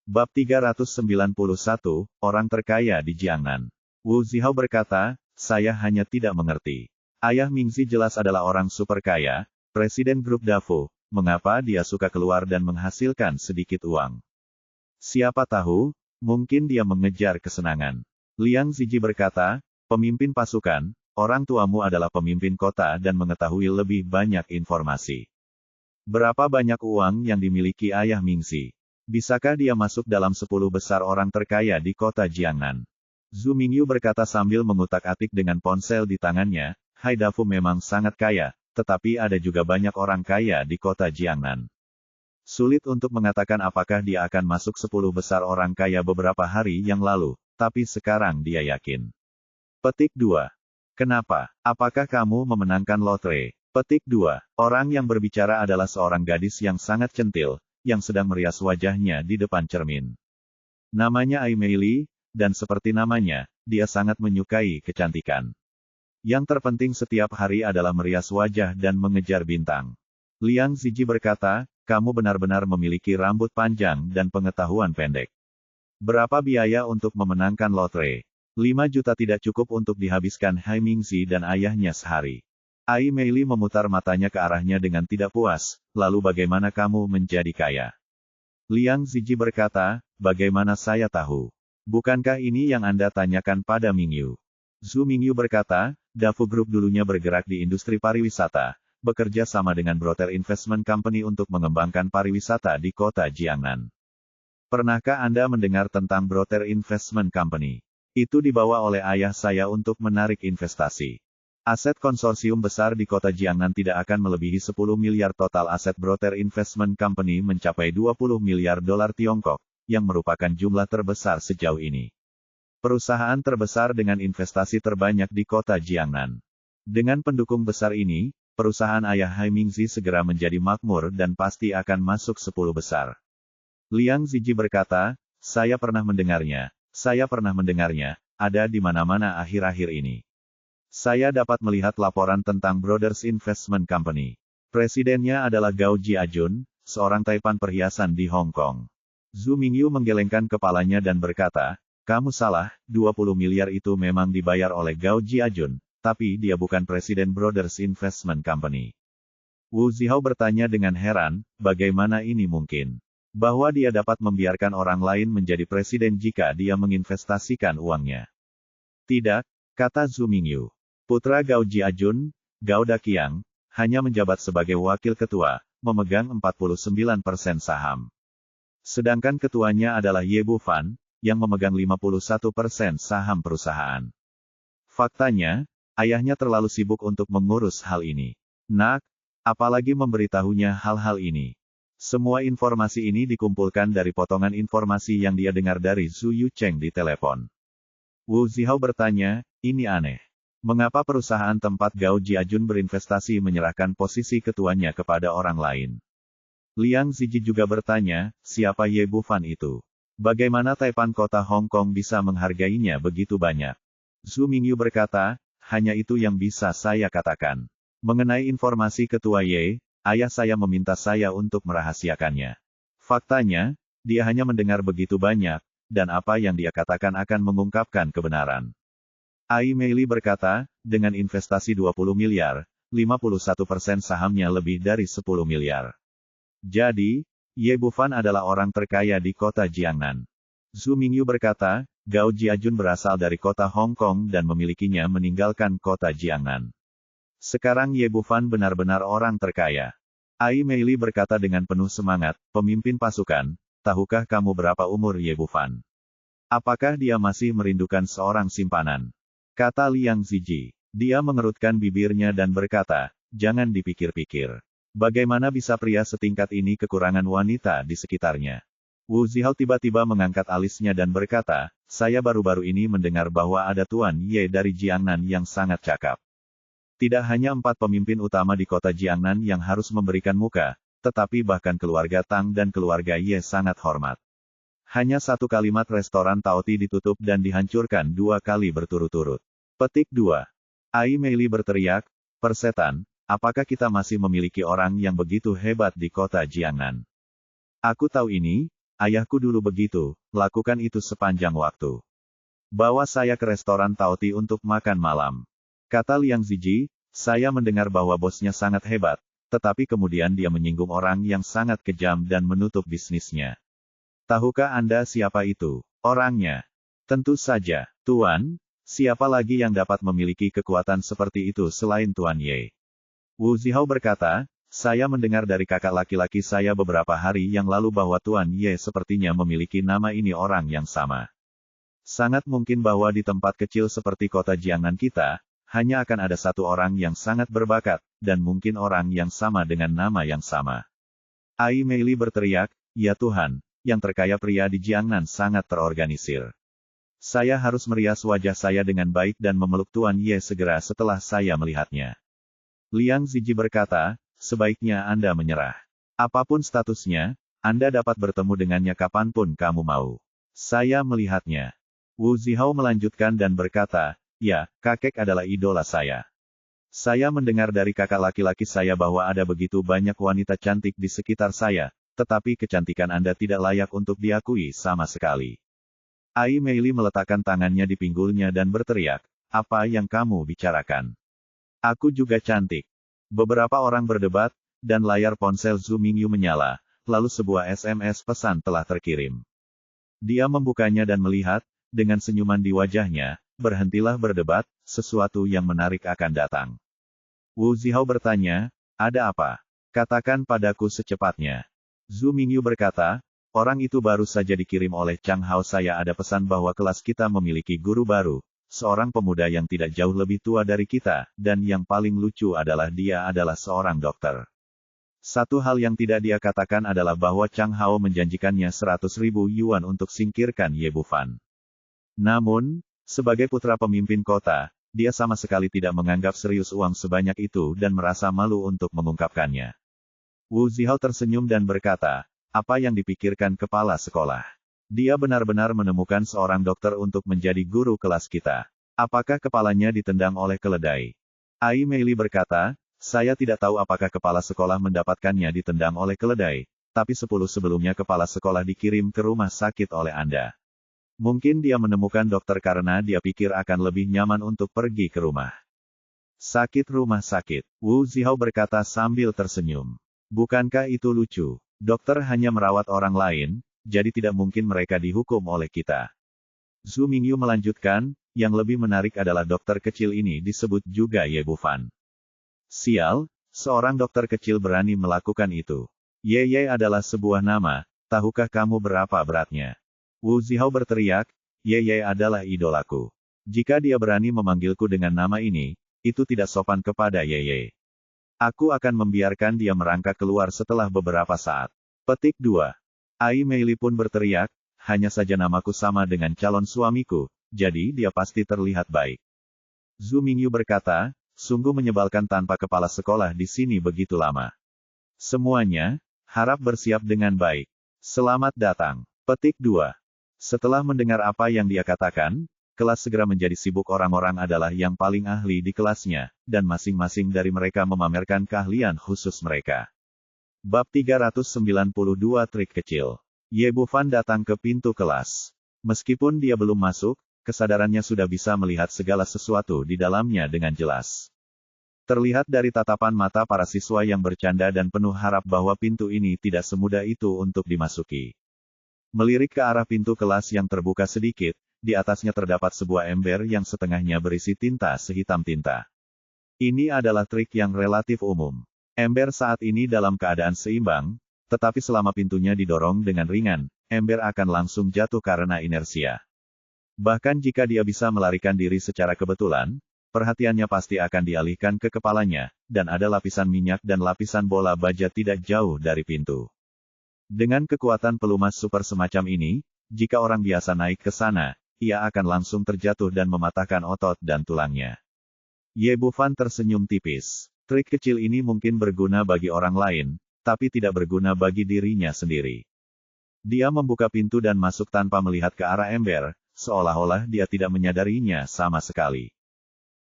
Bab 391, Orang Terkaya di Jiangnan. Wu Zihao berkata, saya hanya tidak mengerti. Ayah Mingzi jelas adalah orang super kaya, presiden grup Dafo, mengapa dia suka keluar dan menghasilkan sedikit uang? Siapa tahu, mungkin dia mengejar kesenangan. Liang Ziji berkata, pemimpin pasukan, orang tuamu adalah pemimpin kota dan mengetahui lebih banyak informasi. Berapa banyak uang yang dimiliki ayah Mingzi? Bisakah dia masuk dalam 10 besar orang terkaya di kota Jiangnan? Zhu Mingyu berkata sambil mengutak-atik dengan ponsel di tangannya, Hai Dafu memang sangat kaya, tetapi ada juga banyak orang kaya di kota Jiangnan. Sulit untuk mengatakan apakah dia akan masuk 10 besar orang kaya beberapa hari yang lalu, tapi sekarang dia yakin. Petik 2. Kenapa? Apakah kamu memenangkan lotre? Petik 2. Orang yang berbicara adalah seorang gadis yang sangat centil, yang sedang merias wajahnya di depan cermin. Namanya Ai Meili, dan seperti namanya, dia sangat menyukai kecantikan. Yang terpenting setiap hari adalah merias wajah dan mengejar bintang. Liang Ziji berkata, kamu benar-benar memiliki rambut panjang dan pengetahuan pendek. Berapa biaya untuk memenangkan lotre? 5 juta tidak cukup untuk dihabiskan Hai Mingzi dan ayahnya sehari. Ai Meili memutar matanya ke arahnya dengan tidak puas, lalu bagaimana kamu menjadi kaya? Liang Ziji berkata, bagaimana saya tahu? Bukankah ini yang Anda tanyakan pada Mingyu? Zhu Mingyu berkata, Dafo Group dulunya bergerak di industri pariwisata, bekerja sama dengan Broter Investment Company untuk mengembangkan pariwisata di kota Jiangnan. Pernahkah Anda mendengar tentang Broter Investment Company? Itu dibawa oleh ayah saya untuk menarik investasi. Aset konsorsium besar di kota Jiangnan tidak akan melebihi 10 miliar total aset Broter Investment Company mencapai 20 miliar dolar Tiongkok, yang merupakan jumlah terbesar sejauh ini. Perusahaan terbesar dengan investasi terbanyak di kota Jiangnan. Dengan pendukung besar ini, perusahaan ayah Hai Mingzi segera menjadi makmur dan pasti akan masuk 10 besar. Liang Ziji berkata, saya pernah mendengarnya, ada di mana-mana akhir-akhir ini. Saya dapat melihat laporan tentang Brothers Investment Company. Presidennya adalah Gao Jiajun, seorang taipan perhiasan di Hong Kong. Zhu Mingyu menggelengkan kepalanya dan berkata, kamu salah, 20 miliar itu memang dibayar oleh Gao Jiajun, tapi dia bukan presiden Brothers Investment Company. Wu Zihao bertanya dengan heran, bagaimana ini mungkin? Bahwa dia dapat membiarkan orang lain menjadi presiden jika dia menginvestasikan uangnya. Tidak, kata Zhu Mingyu. Putra Gao Jiajun, Gao Daqiang, hanya menjabat sebagai wakil ketua, memegang 49% saham. Sedangkan ketuanya adalah Ye Bufan, yang memegang 51% saham perusahaan. Faktanya, ayahnya terlalu sibuk untuk mengurus hal ini. Nak, apalagi memberitahunya hal-hal ini. Semua informasi ini dikumpulkan dari potongan informasi yang dia dengar dari Zhu Yucheng di telepon. Wu Zihao bertanya, ini aneh. Mengapa perusahaan tempat Gao Jiajun berinvestasi menyerahkan posisi ketuanya kepada orang lain? Liang Ziji juga bertanya, siapa Ye Bufan itu? Bagaimana taipan kota Hong Kong bisa menghargainya begitu banyak? Zhu Mingyu berkata, hanya itu yang bisa saya katakan. Mengenai informasi ketua Ye, ayah saya meminta saya untuk merahasiakannya. Faktanya, dia hanya mendengar begitu banyak, dan apa yang dia katakan akan mengungkapkan kebenaran. Ai Meili berkata, dengan investasi 20 miliar, 51% sahamnya lebih dari 10 miliar. Jadi, Ye Bufan adalah orang terkaya di kota Jiangnan. Zhu Mingyu berkata, Gao Jiajun berasal dari kota Hong Kong dan memilikinya meninggalkan kota Jiangnan. Sekarang Ye Bufan benar-benar orang terkaya. Ai Meili berkata dengan penuh semangat, pemimpin pasukan, tahukah kamu berapa umur Ye Bufan? Apakah dia masih merindukan seorang simpanan? Kata Liang Ziji. Dia mengerutkan bibirnya dan berkata, jangan dipikir-pikir. Bagaimana bisa pria setingkat ini kekurangan wanita di sekitarnya? Wu Zihao tiba-tiba mengangkat alisnya dan berkata, saya baru-baru ini mendengar bahwa ada Tuan Ye dari Jiangnan yang sangat cakap. Tidak hanya 4 pemimpin utama di kota Jiangnan yang harus memberikan muka, tetapi bahkan keluarga Tang dan keluarga Ye sangat hormat. Hanya satu kalimat restoran Taoti ditutup dan dihancurkan 2 kali berturut-turut. Petik 2. Ai Meili berteriak, persetan, apakah kita masih memiliki orang yang begitu hebat di kota Jiangnan? Aku tahu ini, ayahku dulu begitu, lakukan itu sepanjang waktu. Bawa saya ke restoran Taoti untuk makan malam. Kata Liang Ziji, saya mendengar bahwa bosnya sangat hebat, tetapi kemudian dia menyinggung orang yang sangat kejam dan menutup bisnisnya. Tahukah Anda siapa itu? Orangnya? Tentu saja, Tuan. Siapa lagi yang dapat memiliki kekuatan seperti itu selain Tuan Ye? Wu Zihao berkata, saya mendengar dari kakak laki-laki saya beberapa hari yang lalu bahwa Tuan Ye sepertinya memiliki nama ini orang yang sama. Sangat mungkin bahwa di tempat kecil seperti kota Jiangnan kita, hanya akan ada satu orang yang sangat berbakat, dan mungkin orang yang sama dengan nama yang sama. Ai Meili berteriak, ya Tuhan, yang terkaya pria di Jiangnan sangat terorganisir. Saya harus merias wajah saya dengan baik dan memeluk Tuan Ye segera setelah saya melihatnya. Liang Ziji berkata, sebaiknya Anda menyerah. Apapun statusnya, Anda dapat bertemu dengannya kapanpun kamu mau. Saya melihatnya. Wu Zihao melanjutkan dan berkata, ya, kakek adalah idola saya. Saya mendengar dari kakak laki-laki saya bahwa ada begitu banyak wanita cantik di sekitar saya, tetapi kecantikan Anda tidak layak untuk diakui sama sekali. Ai Meili meletakkan tangannya di pinggulnya dan berteriak, apa yang kamu bicarakan? Aku juga cantik. Beberapa orang berdebat, dan layar ponsel Zhu Mingyu menyala, lalu sebuah SMS pesan telah terkirim. Dia membukanya dan melihat, dengan senyuman di wajahnya, berhentilah berdebat, sesuatu yang menarik akan datang. Wu Zihao bertanya, ada apa? Katakan padaku secepatnya. Zhu Mingyu berkata, orang itu baru saja dikirim oleh Chang Hao. Saya ada pesan bahwa kelas kita memiliki guru baru, seorang pemuda yang tidak jauh lebih tua dari kita, dan yang paling lucu adalah dia adalah seorang dokter. Satu hal yang tidak dia katakan adalah bahwa Chang Hao menjanjikannya 100.000 yuan untuk singkirkan Ye Bufan. Namun, sebagai putra pemimpin kota, dia sama sekali tidak menganggap serius uang sebanyak itu dan merasa malu untuk mengungkapkannya. Wu Zihao tersenyum dan berkata, apa yang dipikirkan kepala sekolah? Dia benar-benar menemukan seorang dokter untuk menjadi guru kelas kita. Apakah kepalanya ditendang oleh keledai? Ai Meili berkata, saya tidak tahu apakah kepala sekolah mendapatkannya ditendang oleh keledai, tapi 10 sebelumnya kepala sekolah dikirim ke rumah sakit oleh Anda. Mungkin dia menemukan dokter karena dia pikir akan lebih nyaman untuk pergi ke rumah sakit. Rumah sakit, Wu Zihao berkata sambil tersenyum. Bukankah itu lucu? Dokter hanya merawat orang lain, jadi tidak mungkin mereka dihukum oleh kita. Zhu Mingyu melanjutkan, yang lebih menarik adalah dokter kecil ini disebut juga Ye Bufan. Sial, seorang dokter kecil berani melakukan itu. Ye adalah sebuah nama, tahukah kamu berapa beratnya? Wu Zihao berteriak, Ye adalah idolaku. Jika dia berani memanggilku dengan nama ini, itu tidak sopan kepada Ye. Aku akan membiarkan dia merangkak keluar setelah beberapa saat. Petik 2. Ai Meili pun berteriak, hanya saja namaku sama dengan calon suamiku, jadi dia pasti terlihat baik. Zhu Mingyu berkata, sungguh menyebalkan tanpa kepala sekolah di sini begitu lama. Semuanya, harap bersiap dengan baik. Selamat datang. Petik 2. Setelah mendengar apa yang dia katakan, kelas segera menjadi sibuk. Orang-orang adalah yang paling ahli di kelasnya, dan masing-masing dari mereka memamerkan keahlian khusus mereka. Bab 392 Trik Kecil. Ye Bufan datang ke pintu kelas. Meskipun dia belum masuk, kesadarannya sudah bisa melihat segala sesuatu di dalamnya dengan jelas. Terlihat dari tatapan mata para siswa yang bercanda dan penuh harap bahwa pintu ini tidak semudah itu untuk dimasuki. Melirik ke arah pintu kelas yang terbuka sedikit, di atasnya terdapat sebuah ember yang setengahnya berisi tinta sehitam tinta. Ini adalah trik yang relatif umum. Ember saat ini dalam keadaan seimbang, tetapi selama pintunya didorong dengan ringan, ember akan langsung jatuh karena inersia. Bahkan jika dia bisa melarikan diri secara kebetulan, perhatiannya pasti akan dialihkan ke kepalanya, dan ada lapisan minyak dan lapisan bola baja tidak jauh dari pintu. Dengan kekuatan pelumas super semacam ini, jika orang biasa naik ke sana, ia akan langsung terjatuh dan mematahkan otot dan tulangnya. Ye Bufan tersenyum tipis. Trik kecil ini mungkin berguna bagi orang lain, tapi tidak berguna bagi dirinya sendiri. Dia membuka pintu dan masuk tanpa melihat ke arah ember, seolah-olah dia tidak menyadarinya sama sekali.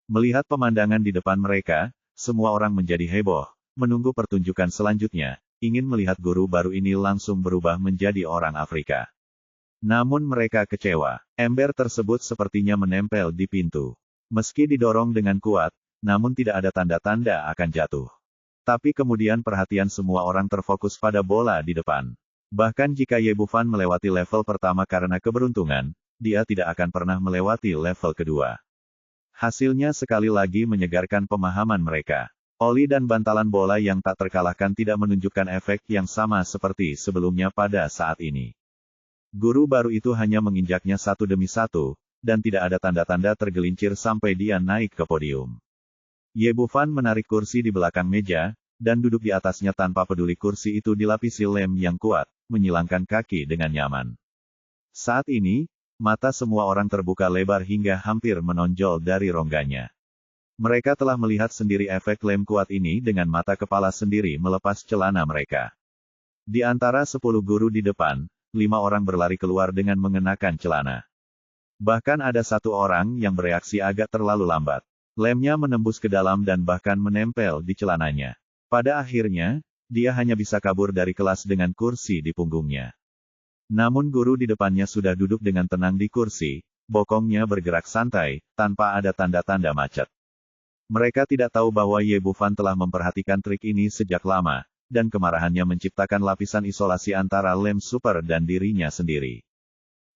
Melihat pemandangan di depan mereka, semua orang menjadi heboh, menunggu pertunjukan selanjutnya, ingin melihat guru baru ini langsung berubah menjadi orang Afrika. Namun mereka kecewa. Ember tersebut sepertinya menempel di pintu. Meski didorong dengan kuat, namun tidak ada tanda-tanda akan jatuh. Tapi kemudian perhatian semua orang terfokus pada bola di depan. Bahkan jika Ye Bufan melewati level pertama karena keberuntungan, dia tidak akan pernah melewati level kedua. Hasilnya sekali lagi menyegarkan pemahaman mereka. Oli dan bantalan bola yang tak terkalahkan tidak menunjukkan efek yang sama seperti sebelumnya pada saat ini. Guru baru itu hanya menginjaknya satu demi satu, dan tidak ada tanda-tanda tergelincir sampai dia naik ke podium. Ye Bufan menarik kursi di belakang meja, dan duduk di atasnya tanpa peduli kursi itu dilapisi lem yang kuat, menyilangkan kaki dengan nyaman. Saat ini, mata semua orang terbuka lebar hingga hampir menonjol dari rongganya. Mereka telah melihat sendiri efek lem kuat ini dengan mata kepala sendiri melepas celana mereka. Di antara 10 guru di depan, 5 orang berlari keluar dengan mengenakan celana. Bahkan ada 1 orang yang bereaksi agak terlalu lambat. Lemnya menembus ke dalam dan bahkan menempel di celananya. Pada akhirnya, dia hanya bisa kabur dari kelas dengan kursi di punggungnya. Namun guru di depannya sudah duduk dengan tenang di kursi, bokongnya bergerak santai, tanpa ada tanda-tanda macet. Mereka tidak tahu bahwa Ye Bufan telah memperhatikan trik ini sejak lama, dan kemarahannya menciptakan lapisan isolasi antara lem super dan dirinya sendiri.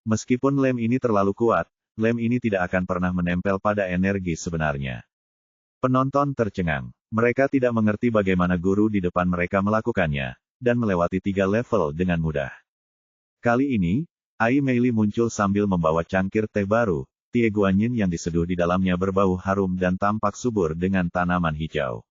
Meskipun lem ini terlalu kuat, lem ini tidak akan pernah menempel pada energi sebenarnya. Penonton tercengang. Mereka tidak mengerti bagaimana guru di depan mereka melakukannya, dan melewati 3 level dengan mudah. Kali ini, Ai Meili muncul sambil membawa cangkir teh baru. Tie Guanyin yang diseduh di dalamnya berbau harum dan tampak subur dengan tanaman hijau.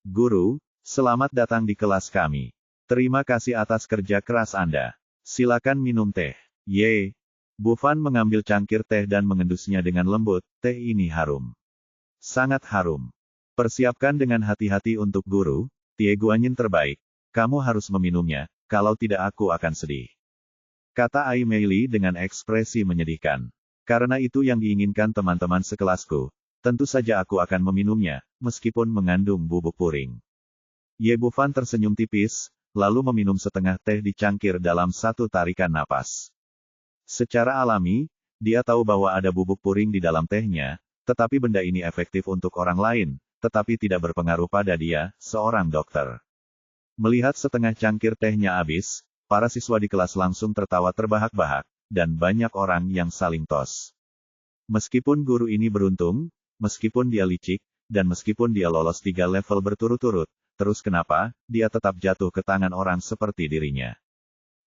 Guru, selamat datang di kelas kami. Terima kasih atas kerja keras Anda. Silakan minum teh. Ye. Bufan mengambil cangkir teh dan mengendusnya dengan lembut. Teh ini harum. Sangat harum. Persiapkan dengan hati-hati untuk guru, Tie Guanyin terbaik. Kamu harus meminumnya, kalau tidak aku akan sedih. Kata Ai Meili dengan ekspresi menyedihkan. Karena itu yang diinginkan teman-teman sekelasku. Tentu saja aku akan meminumnya, meskipun mengandung bubuk puring. Ye Bufan tersenyum tipis, lalu meminum setengah teh di cangkir dalam satu tarikan napas. Secara alami, dia tahu bahwa ada bubuk puring di dalam tehnya, tetapi benda ini efektif untuk orang lain, tetapi tidak berpengaruh pada dia, seorang dokter. Melihat setengah cangkir tehnya habis, para siswa di kelas langsung tertawa terbahak-bahak, dan banyak orang yang saling tos. Meskipun guru ini beruntung, meskipun dia licik, dan meskipun dia lolos 3 level berturut-turut, terus kenapa, dia tetap jatuh ke tangan orang seperti dirinya.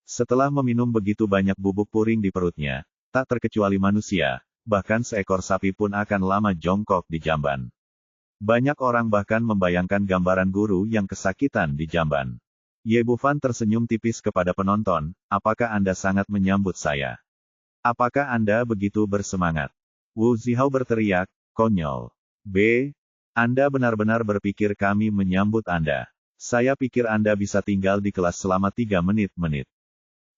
Setelah meminum begitu banyak bubuk puring di perutnya, tak terkecuali manusia, bahkan seekor sapi pun akan lama jongkok di jamban. Banyak orang bahkan membayangkan gambaran guru yang kesakitan di jamban. Ye Bufan tersenyum tipis kepada penonton, apakah Anda sangat menyambut saya? Apakah Anda begitu bersemangat? Wu Zihao berteriak, konyol. B. Anda benar-benar berpikir kami menyambut Anda. Saya pikir Anda bisa tinggal di kelas selama 3 menit-menit.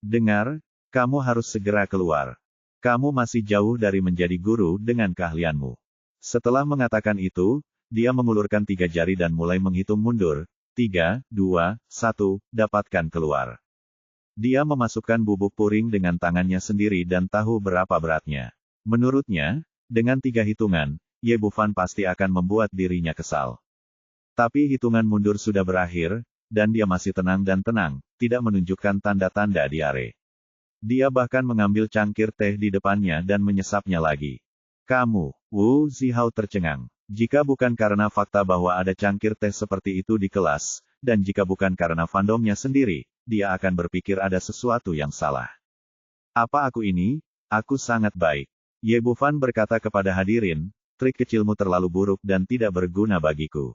Dengar, kamu harus segera keluar. Kamu masih jauh dari menjadi guru dengan keahlianmu. Setelah mengatakan itu, dia mengulurkan 3 jari dan mulai menghitung mundur. 3, 2, 1, dapatkan keluar. Dia memasukkan bubuk puring dengan tangannya sendiri dan tahu berapa beratnya. Menurutnya, dengan 3 hitungan, Ye Bufan pasti akan membuat dirinya kesal. Tapi hitungan mundur sudah berakhir, dan dia masih tenang dan tenang, tidak menunjukkan tanda-tanda diare. Dia bahkan mengambil cangkir teh di depannya dan menyesapnya lagi. Kamu, Wu Zihao tercengang. Jika bukan karena fakta bahwa ada cangkir teh seperti itu di kelas, dan jika bukan karena fandomnya sendiri, dia akan berpikir ada sesuatu yang salah. Apa aku ini? Aku sangat baik. Ye Bufan berkata kepada hadirin, trik kecilmu terlalu buruk dan tidak berguna bagiku.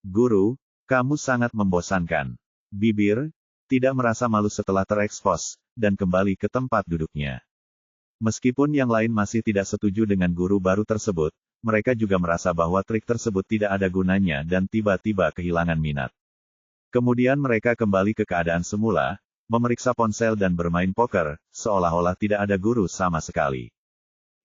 Guru, kamu sangat membosankan. Bibir, tidak merasa malu setelah terekspos, dan kembali ke tempat duduknya. Meskipun yang lain masih tidak setuju dengan guru baru tersebut, mereka juga merasa bahwa trik tersebut tidak ada gunanya dan tiba-tiba kehilangan minat. Kemudian mereka kembali ke keadaan semula, memeriksa ponsel dan bermain poker, seolah-olah tidak ada guru sama sekali.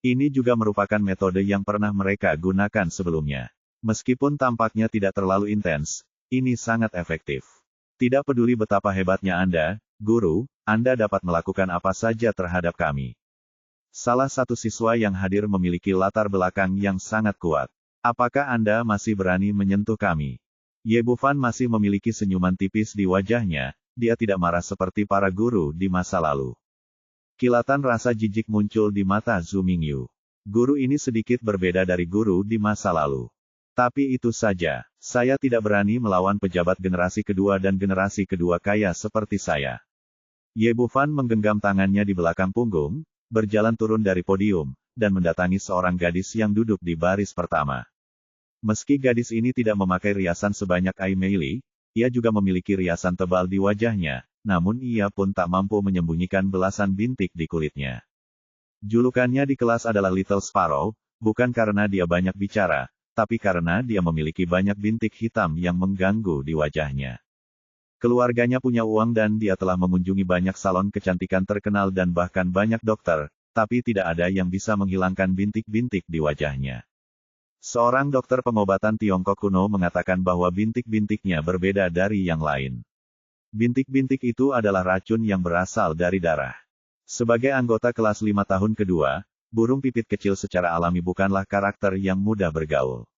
Ini juga merupakan metode yang pernah mereka gunakan sebelumnya. Meskipun tampaknya tidak terlalu intens, ini sangat efektif. Tidak peduli betapa hebatnya Anda, guru, Anda dapat melakukan apa saja terhadap kami. Salah satu siswa yang hadir memiliki latar belakang yang sangat kuat. Apakah Anda masih berani menyentuh kami? Ye Bufan masih memiliki senyuman tipis di wajahnya, dia tidak marah seperti para guru di masa lalu. Kilatan rasa jijik muncul di mata Zhu Mingyu. Guru ini sedikit berbeda dari guru di masa lalu. Tapi itu saja, saya tidak berani melawan pejabat generasi kedua dan generasi kedua kaya seperti saya. Ye Bufan menggenggam tangannya di belakang punggung, berjalan turun dari podium, dan mendatangi seorang gadis yang duduk di baris pertama. Meski gadis ini tidak memakai riasan sebanyak Ai Meili, ia juga memiliki riasan tebal di wajahnya, namun ia pun tak mampu menyembunyikan belasan bintik di kulitnya. Julukannya di kelas adalah Little Sparrow, bukan karena dia banyak bicara, tapi karena dia memiliki banyak bintik hitam yang mengganggu di wajahnya. Keluarganya punya uang dan dia telah mengunjungi banyak salon kecantikan terkenal dan bahkan banyak dokter, tapi tidak ada yang bisa menghilangkan bintik-bintik di wajahnya. Seorang dokter pengobatan Tiongkok kuno mengatakan bahwa bintik-bintiknya berbeda dari yang lain. Bintik-bintik itu adalah racun yang berasal dari darah. Sebagai anggota kelas 5 tahun kedua, burung pipit kecil secara alami bukanlah karakter yang mudah bergaul.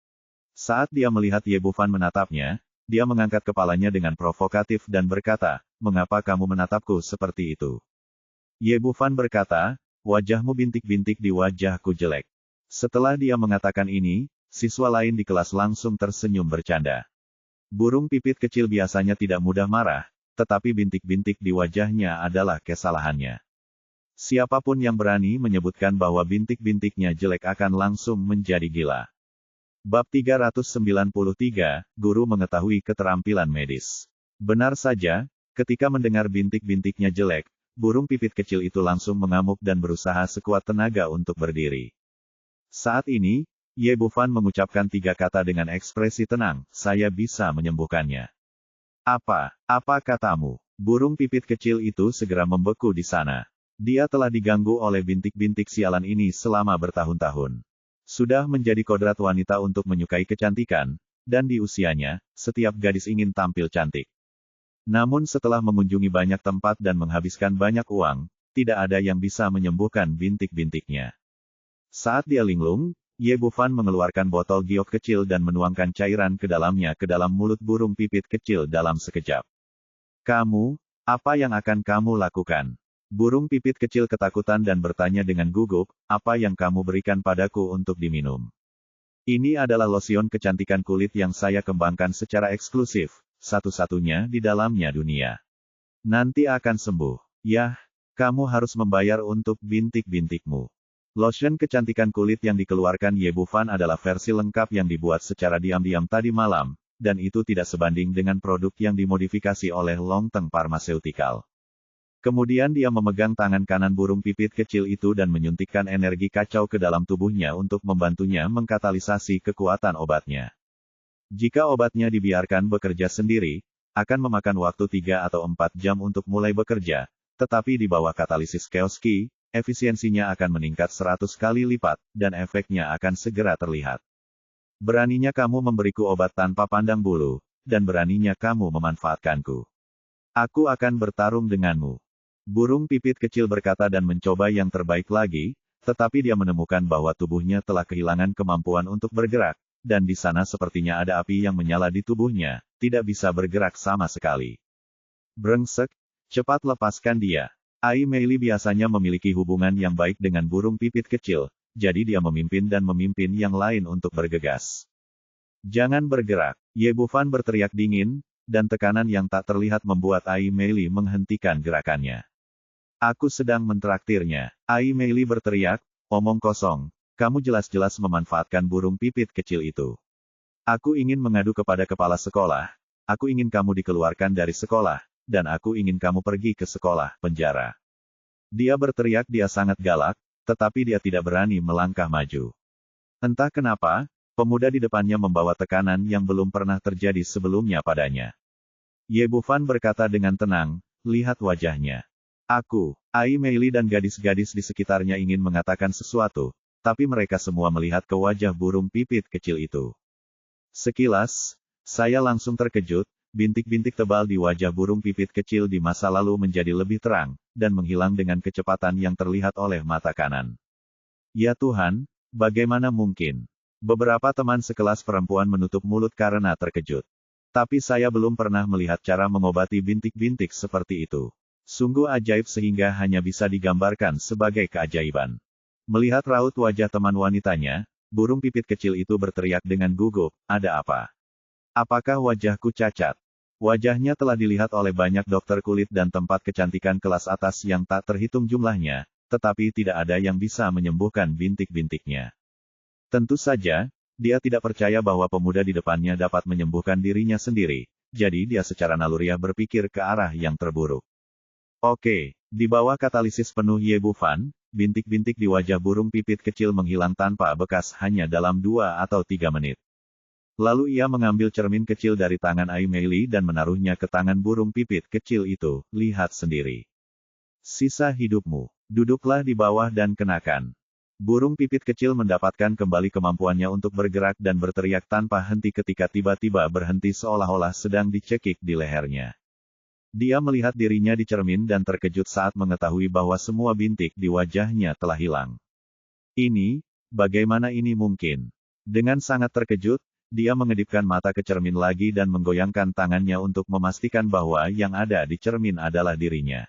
Saat dia melihat Ye Bufan menatapnya, dia mengangkat kepalanya dengan provokatif dan berkata, "Mengapa kamu menatapku seperti itu?" Ye Bufan berkata, "Wajahmu bintik-bintik di wajahku jelek." Setelah dia mengatakan ini, siswa lain di kelas langsung tersenyum bercanda. Burung pipit kecil biasanya tidak mudah marah, tetapi bintik-bintik di wajahnya adalah kesalahannya. Siapapun yang berani menyebutkan bahwa bintik-bintiknya jelek akan langsung menjadi gila. Bab 393, Guru mengetahui keterampilan medis. Benar saja, ketika mendengar bintik-bintiknya jelek, burung pipit kecil itu langsung mengamuk dan berusaha sekuat tenaga untuk berdiri. Saat ini, Ye Bufan mengucapkan 3 kata dengan ekspresi tenang, "Saya bisa menyembuhkannya." Apa katamu? Burung pipit kecil itu segera membeku di sana. Dia telah diganggu oleh bintik-bintik sialan ini selama bertahun-tahun. Sudah menjadi kodrat wanita untuk menyukai kecantikan, dan di usianya, setiap gadis ingin tampil cantik. Namun setelah mengunjungi banyak tempat dan menghabiskan banyak uang, tidak ada yang bisa menyembuhkan bintik-bintiknya. Saat dia linglung, Ye Bufan mengeluarkan botol giok kecil dan menuangkan cairan ke dalamnya ke dalam mulut burung pipit kecil dalam sekejap. "Kamu, apa yang akan kamu lakukan?" Burung pipit kecil ketakutan dan bertanya dengan gugup, "Apa yang kamu berikan padaku untuk diminum?" "Ini adalah losion kecantikan kulit yang saya kembangkan secara eksklusif, satu-satunya di dalamnya dunia. Nanti akan sembuh." "Yah, kamu harus membayar untuk bintik-bintikmu." Lotion kecantikan kulit yang dikeluarkan Ye Bufan adalah versi lengkap yang dibuat secara diam-diam tadi malam, dan itu tidak sebanding dengan produk yang dimodifikasi oleh Longteng Pharmaceutical. Kemudian dia memegang tangan kanan burung pipit kecil itu dan menyuntikkan energi kacau ke dalam tubuhnya untuk membantunya mengkatalisasi kekuatan obatnya. Jika obatnya dibiarkan bekerja sendiri, akan memakan waktu 3 atau 4 jam untuk mulai bekerja, tetapi di bawah katalisis Keoski, efisiensinya akan meningkat 100 kali lipat, dan efeknya akan segera terlihat. "Beraninya kamu memberiku obat tanpa pandang bulu, dan beraninya kamu memanfaatkanku. Aku akan bertarung denganmu." Burung pipit kecil berkata dan mencoba yang terbaik lagi, tetapi dia menemukan bahwa tubuhnya telah kehilangan kemampuan untuk bergerak, dan di sana sepertinya ada api yang menyala di tubuhnya, tidak bisa bergerak sama sekali. "Brengsek, cepat lepaskan dia." Ai Meili biasanya memiliki hubungan yang baik dengan burung pipit kecil, jadi dia memimpin dan memimpin yang lain untuk bergegas. "Jangan bergerak." Ye Bufan berteriak dingin, dan tekanan yang tak terlihat membuat Ai Meili menghentikan gerakannya. "Aku sedang mentraktirnya." Ai Meili berteriak, "Omong kosong, kamu jelas-jelas memanfaatkan burung pipit kecil itu. Aku ingin mengadu kepada kepala sekolah, aku ingin kamu dikeluarkan dari sekolah, dan aku ingin kamu pergi ke sekolah penjara." Dia berteriak, dia sangat galak, tetapi dia tidak berani melangkah maju. Entah kenapa, pemuda di depannya membawa tekanan yang belum pernah terjadi sebelumnya padanya. Ye Bufan berkata dengan tenang, "Lihat wajahnya." Ai Meili dan gadis-gadis di sekitarnya ingin mengatakan sesuatu, tapi mereka semua melihat ke wajah burung pipit kecil itu. Sekilas, saya langsung terkejut, bintik-bintik tebal di wajah burung pipit kecil di masa lalu menjadi lebih terang, dan menghilang dengan kecepatan yang terlihat oleh mata kanan. Ya Tuhan, bagaimana mungkin? Beberapa teman sekelas perempuan menutup mulut karena terkejut. Tapi saya belum pernah melihat cara mengobati bintik-bintik seperti itu. Sungguh ajaib sehingga hanya bisa digambarkan sebagai keajaiban. Melihat raut wajah teman wanitanya, burung pipit kecil itu berteriak dengan gugup, "Ada apa? Apakah wajahku cacat?" Wajahnya telah dilihat oleh banyak dokter kulit dan tempat kecantikan kelas atas yang tak terhitung jumlahnya, tetapi tidak ada yang bisa menyembuhkan bintik-bintiknya. Tentu saja, dia tidak percaya bahwa pemuda di depannya dapat menyembuhkan dirinya sendiri, jadi dia secara naluriah berpikir ke arah yang terburuk. Oke, di bawah katalisis penuh Ye Bufan, bintik-bintik di wajah burung pipit kecil menghilang tanpa bekas hanya dalam 2 atau 3 menit. Lalu ia mengambil cermin kecil dari tangan Ai Meili dan menaruhnya ke tangan burung pipit kecil itu, "Lihat sendiri. Sisa hidupmu. Duduklah di bawah dan kenakan." Burung pipit kecil mendapatkan kembali kemampuannya untuk bergerak dan berteriak tanpa henti ketika tiba-tiba berhenti seolah-olah sedang dicekik di lehernya. Dia melihat dirinya di cermin dan terkejut saat mengetahui bahwa semua bintik di wajahnya telah hilang. Bagaimana ini mungkin? Dengan sangat terkejut, dia mengedipkan mata ke cermin lagi dan menggoyangkan tangannya untuk memastikan bahwa yang ada di cermin adalah dirinya.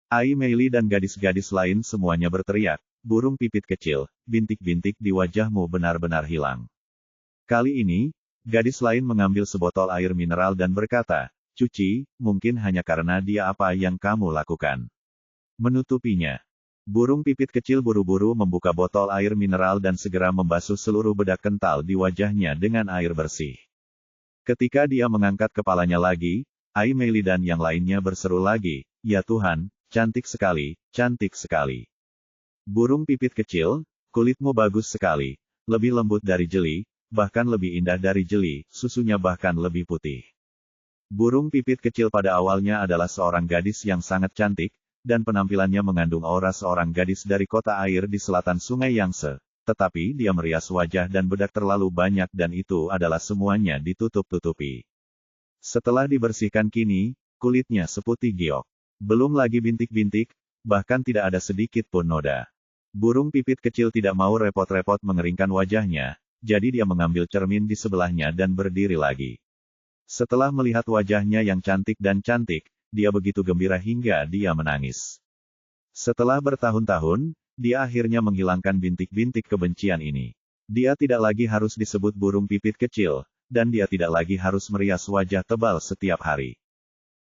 Ai Meili dan gadis-gadis lain semuanya berteriak, "Burung pipit kecil, bintik-bintik di wajahmu benar-benar hilang." Kali ini, gadis lain mengambil sebotol air mineral dan berkata, "Cuci, mungkin hanya karena dia apa yang kamu lakukan." Menutupinya. Burung pipit kecil buru-buru membuka botol air mineral dan segera membasuh seluruh bedak kental di wajahnya dengan air bersih. Ketika dia mengangkat kepalanya lagi, Ai Meili dan yang lainnya berseru lagi, "Ya Tuhan, cantik sekali, cantik sekali. Burung pipit kecil, kulitmu bagus sekali, lebih lembut dari jeli, bahkan lebih indah dari jeli, susunya bahkan lebih putih." Burung pipit kecil pada awalnya adalah seorang gadis yang sangat cantik, dan penampilannya mengandung aura seorang gadis dari kota air di selatan Sungai Yangtze. Tetapi dia merias wajah dan bedak terlalu banyak dan itu adalah semuanya ditutup-tutupi. Setelah dibersihkan kini, kulitnya seputih giok. Belum lagi bintik-bintik, bahkan tidak ada sedikit pun noda. Burung pipit kecil tidak mau repot-repot mengeringkan wajahnya, jadi dia mengambil cermin di sebelahnya dan berdiri lagi. Setelah melihat wajahnya yang cantik dan cantik, dia begitu gembira hingga dia menangis. Setelah bertahun-tahun, dia akhirnya menghilangkan bintik-bintik kebencian ini. Dia tidak lagi harus disebut burung pipit kecil, dan dia tidak lagi harus merias wajah tebal setiap hari.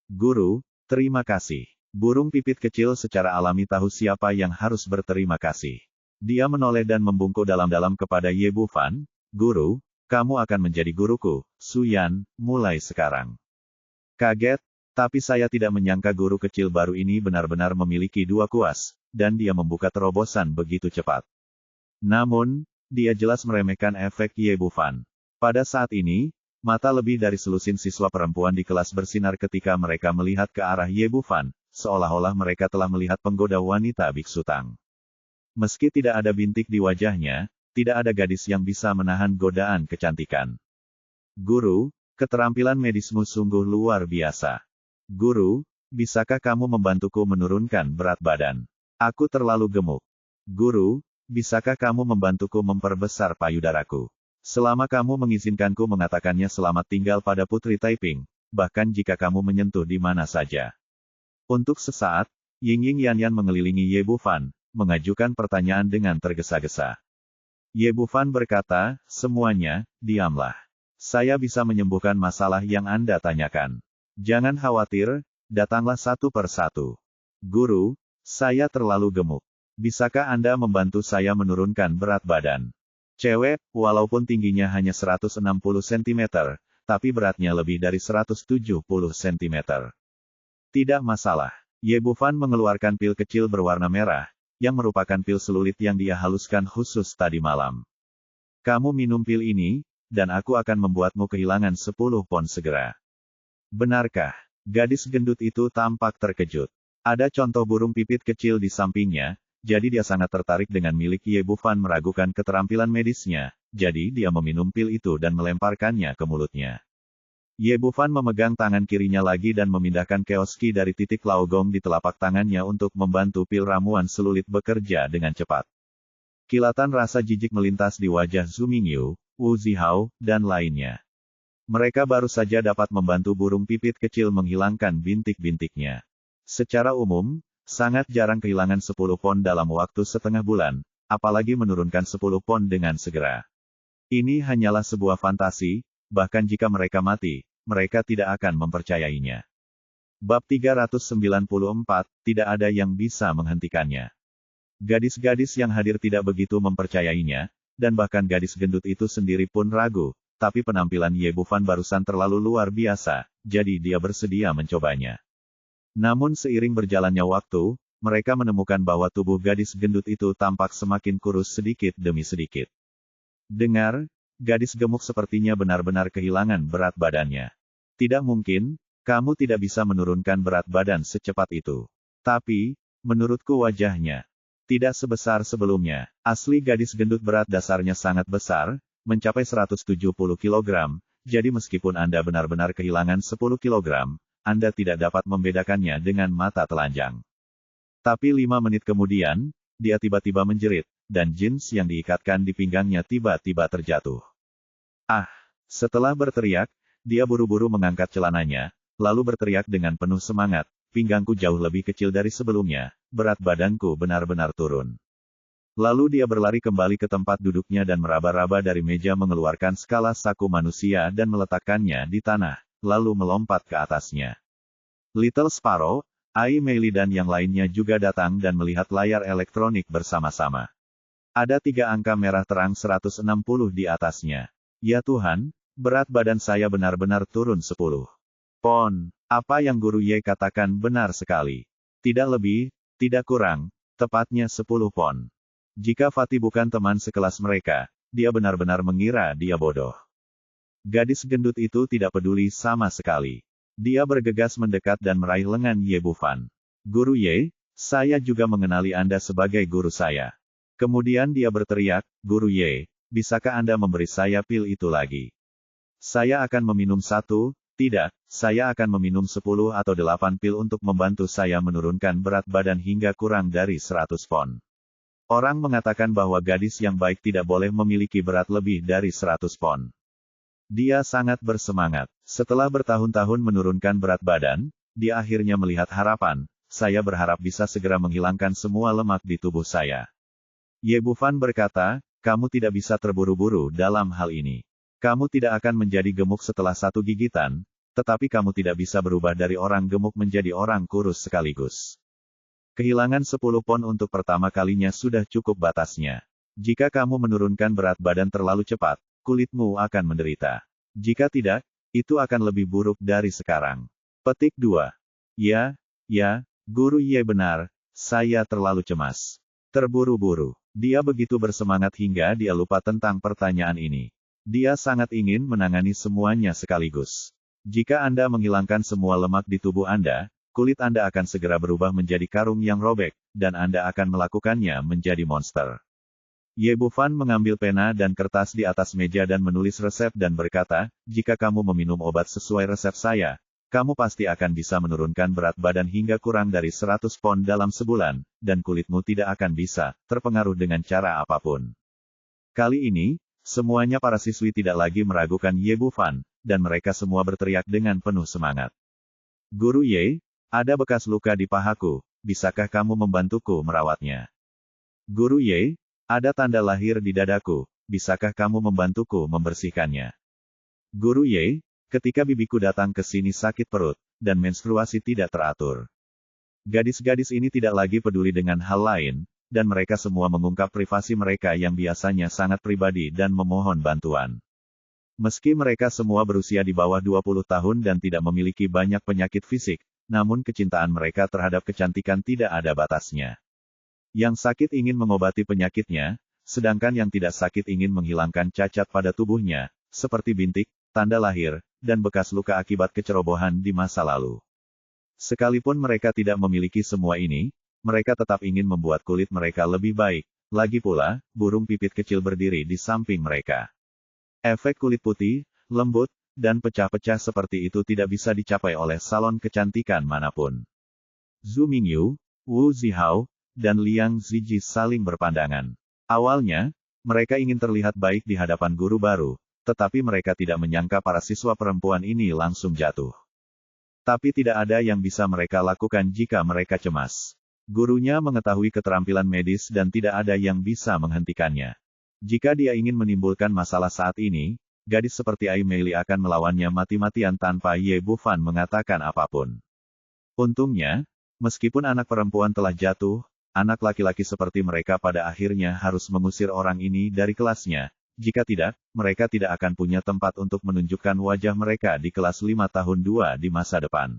"Guru, terima kasih." Burung pipit kecil secara alami tahu siapa yang harus berterima kasih. Dia menoleh dan membungkuk dalam-dalam kepada Ye Bufan, "Guru, kamu akan menjadi guruku, Su Yan, mulai sekarang." Kaget, tapi saya tidak menyangka guru kecil baru ini benar-benar memiliki 2 kuas, dan dia membuka terobosan begitu cepat. Namun, dia jelas meremehkan efek Ye Bufan. Pada saat ini, mata lebih dari selusin siswa perempuan di kelas bersinar ketika mereka melihat ke arah Ye Bufan, seolah-olah mereka telah melihat penggoda wanita biksu Tang. Meski tidak ada bintik di wajahnya, tidak ada gadis yang bisa menahan godaan kecantikan. "Guru, keterampilan medismu sungguh luar biasa. Guru, bisakah kamu membantuku menurunkan berat badan? Aku terlalu gemuk. Guru, bisakah kamu membantuku memperbesar payudaraku? Selama kamu mengizinkanku mengatakannya selamat tinggal pada Putri Taiping, bahkan jika kamu menyentuh di mana saja." Untuk sesaat, Ying Yanyan mengelilingi Ye Bufan, mengajukan pertanyaan dengan tergesa-gesa. Ye Bufan berkata, "Semuanya, diamlah. Saya bisa menyembuhkan masalah yang Anda tanyakan. Jangan khawatir, datanglah satu per satu." "Guru, saya terlalu gemuk. Bisakah Anda membantu saya menurunkan berat badan?" Cewek, walaupun tingginya hanya 160 cm, tapi beratnya lebih dari 170 cm. "Tidak masalah." Ye Bufan mengeluarkan pil kecil berwarna merah, yang merupakan pil selulit yang dia haluskan khusus tadi malam. "Kamu minum pil ini, dan aku akan membuatmu kehilangan 10 pon segera." "Benarkah?" Gadis gendut itu tampak terkejut. Ada contoh burung pipit kecil di sampingnya, jadi dia sangat tertarik dengan milik Ye Bufan meragukan keterampilan medisnya, jadi dia meminum pil itu dan melemparkannya ke mulutnya. Ye Bufan memegang tangan kirinya lagi dan memindahkan keoski dari titik laogong di telapak tangannya untuk membantu pil ramuan selulit bekerja dengan cepat. Kilatan rasa jijik melintas di wajah Zhu Mingyu, Wu Zihao, dan lainnya. Mereka baru saja dapat membantu burung pipit kecil menghilangkan bintik-bintiknya. Secara umum, sangat jarang kehilangan 10 pon dalam waktu setengah bulan, apalagi menurunkan 10 pon dengan segera. Ini hanyalah sebuah fantasi, bahkan jika mereka mati, mereka tidak akan mempercayainya. Bab 394, tidak ada yang bisa menghentikannya. Gadis-gadis yang hadir tidak begitu mempercayainya, dan bahkan gadis gendut itu sendiri pun ragu, tapi penampilan Ye Bufan barusan terlalu luar biasa, jadi dia bersedia mencobanya. Namun seiring berjalannya waktu, mereka menemukan bahwa tubuh gadis gendut itu tampak semakin kurus sedikit demi sedikit. Dengar, gadis gemuk sepertinya benar-benar kehilangan berat badannya. Tidak mungkin, kamu tidak bisa menurunkan berat badan secepat itu. Tapi, menurutku wajahnya tidak sebesar sebelumnya. Asli gadis gendut berat dasarnya sangat besar, mencapai 170 kg, jadi meskipun Anda benar-benar kehilangan 10 kg, Anda tidak dapat membedakannya dengan mata telanjang. Tapi 5 menit kemudian, dia tiba-tiba menjerit, dan jeans yang diikatkan di pinggangnya tiba-tiba terjatuh. Ah! Setelah berteriak, dia buru-buru mengangkat celananya, lalu berteriak dengan penuh semangat, pinggangku jauh lebih kecil dari sebelumnya, berat badanku benar-benar turun. Lalu dia berlari kembali ke tempat duduknya dan meraba-raba dari meja mengeluarkan skala saku manusia dan meletakkannya di tanah, lalu melompat ke atasnya. Little Sparrow, Ai Meili dan yang lainnya juga datang dan melihat layar elektronik bersama-sama. Ada 3 angka merah terang 160 di atasnya. Ya Tuhan, berat badan saya benar-benar turun 10 pon. Apa yang Guru Ye katakan benar sekali. Tidak lebih, tidak kurang, tepatnya 10 pon. Jika Fatih bukan teman sekelas mereka, dia benar-benar mengira dia bodoh. Gadis gendut itu tidak peduli sama sekali. Dia bergegas mendekat dan meraih lengan Ye Bufan. Guru Ye, saya juga mengenali Anda sebagai guru saya. Kemudian dia berteriak, Guru Ye, bisakah Anda memberi saya pil itu lagi? Saya akan meminum 1, tidak, saya akan meminum 10 atau 8 pil untuk membantu saya menurunkan berat badan hingga kurang dari 100 pon. Orang mengatakan bahwa gadis yang baik tidak boleh memiliki berat lebih dari 100 pon. Dia sangat bersemangat. Setelah bertahun-tahun menurunkan berat badan, dia akhirnya melihat harapan. Saya berharap bisa segera menghilangkan semua lemak di tubuh saya. Ye Bufan berkata, kamu tidak bisa terburu-buru dalam hal ini. Kamu tidak akan menjadi gemuk setelah 1 gigitan, tetapi kamu tidak bisa berubah dari orang gemuk menjadi orang kurus sekaligus. Kehilangan 10 pon untuk pertama kalinya sudah cukup batasnya. Jika kamu menurunkan berat badan terlalu cepat, kulitmu akan menderita. Jika tidak, itu akan lebih buruk dari sekarang. Petik 2. Ya, Guru Ye benar, saya terlalu cemas. Terburu-buru. Dia begitu bersemangat hingga dia lupa tentang pertanyaan ini. Dia sangat ingin menangani semuanya sekaligus. Jika Anda menghilangkan semua lemak di tubuh Anda, kulit Anda akan segera berubah menjadi karung yang robek, dan Anda akan melakukannya menjadi monster. Ye Bufan mengambil pena dan kertas di atas meja dan menulis resep dan berkata, jika kamu meminum obat sesuai resep saya, kamu pasti akan bisa menurunkan berat badan hingga kurang dari 100 pon dalam sebulan, dan kulitmu tidak akan bisa terpengaruh dengan cara apapun. Kali ini, semuanya para siswi tidak lagi meragukan Ye Bufan, dan mereka semua berteriak dengan penuh semangat. Guru Ye, ada bekas luka di pahaku, bisakah kamu membantuku merawatnya? Guru Ye, ada tanda lahir di dadaku, bisakah kamu membantuku membersihkannya? Guru Ye, ketika bibiku datang ke sini sakit perut, dan menstruasi tidak teratur. Gadis-gadis ini tidak lagi peduli dengan hal lain, dan mereka semua mengungkap privasi mereka yang biasanya sangat pribadi dan memohon bantuan. Meski mereka semua berusia di bawah 20 tahun dan tidak memiliki banyak penyakit fisik, namun kecintaan mereka terhadap kecantikan tidak ada batasnya. Yang sakit ingin mengobati penyakitnya, sedangkan yang tidak sakit ingin menghilangkan cacat pada tubuhnya, seperti bintik, tanda lahir, dan bekas luka akibat kecerobohan di masa lalu. Sekalipun mereka tidak memiliki semua ini, mereka tetap ingin membuat kulit mereka lebih baik. Lagi pula, burung pipit kecil berdiri di samping mereka. Efek kulit putih, lembut, dan pecah-pecah seperti itu tidak bisa dicapai oleh salon kecantikan manapun. Zhu Mingyu, Wu Zihao, dan Liang Ziji saling berpandangan. Awalnya, mereka ingin terlihat baik di hadapan guru baru, tetapi mereka tidak menyangka para siswa perempuan ini langsung jatuh. Tapi tidak ada yang bisa mereka lakukan jika mereka cemas. Gurunya mengetahui keterampilan medis dan tidak ada yang bisa menghentikannya. Jika dia ingin menimbulkan masalah saat ini, gadis seperti Ai Meili akan melawannya mati-matian tanpa Ye Bufan mengatakan apapun. Untungnya, meskipun anak perempuan telah jatuh, anak laki-laki seperti mereka pada akhirnya harus mengusir orang ini dari kelasnya. Jika tidak, mereka tidak akan punya tempat untuk menunjukkan wajah mereka di kelas 5 tahun 2 di masa depan.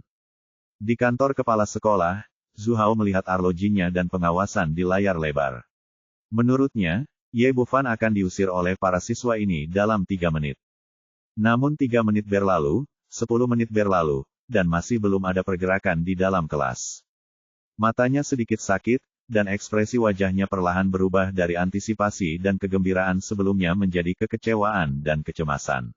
Di kantor kepala sekolah, Zhu Hao melihat arlojinya dan pengawasan di layar lebar. Menurutnya, Ye Bufan akan diusir oleh para siswa ini dalam 3 menit. Namun 3 menit berlalu, 10 menit berlalu, dan masih belum ada pergerakan di dalam kelas. Matanya sedikit sakit, dan ekspresi wajahnya perlahan berubah dari antisipasi dan kegembiraan sebelumnya menjadi kekecewaan dan kecemasan.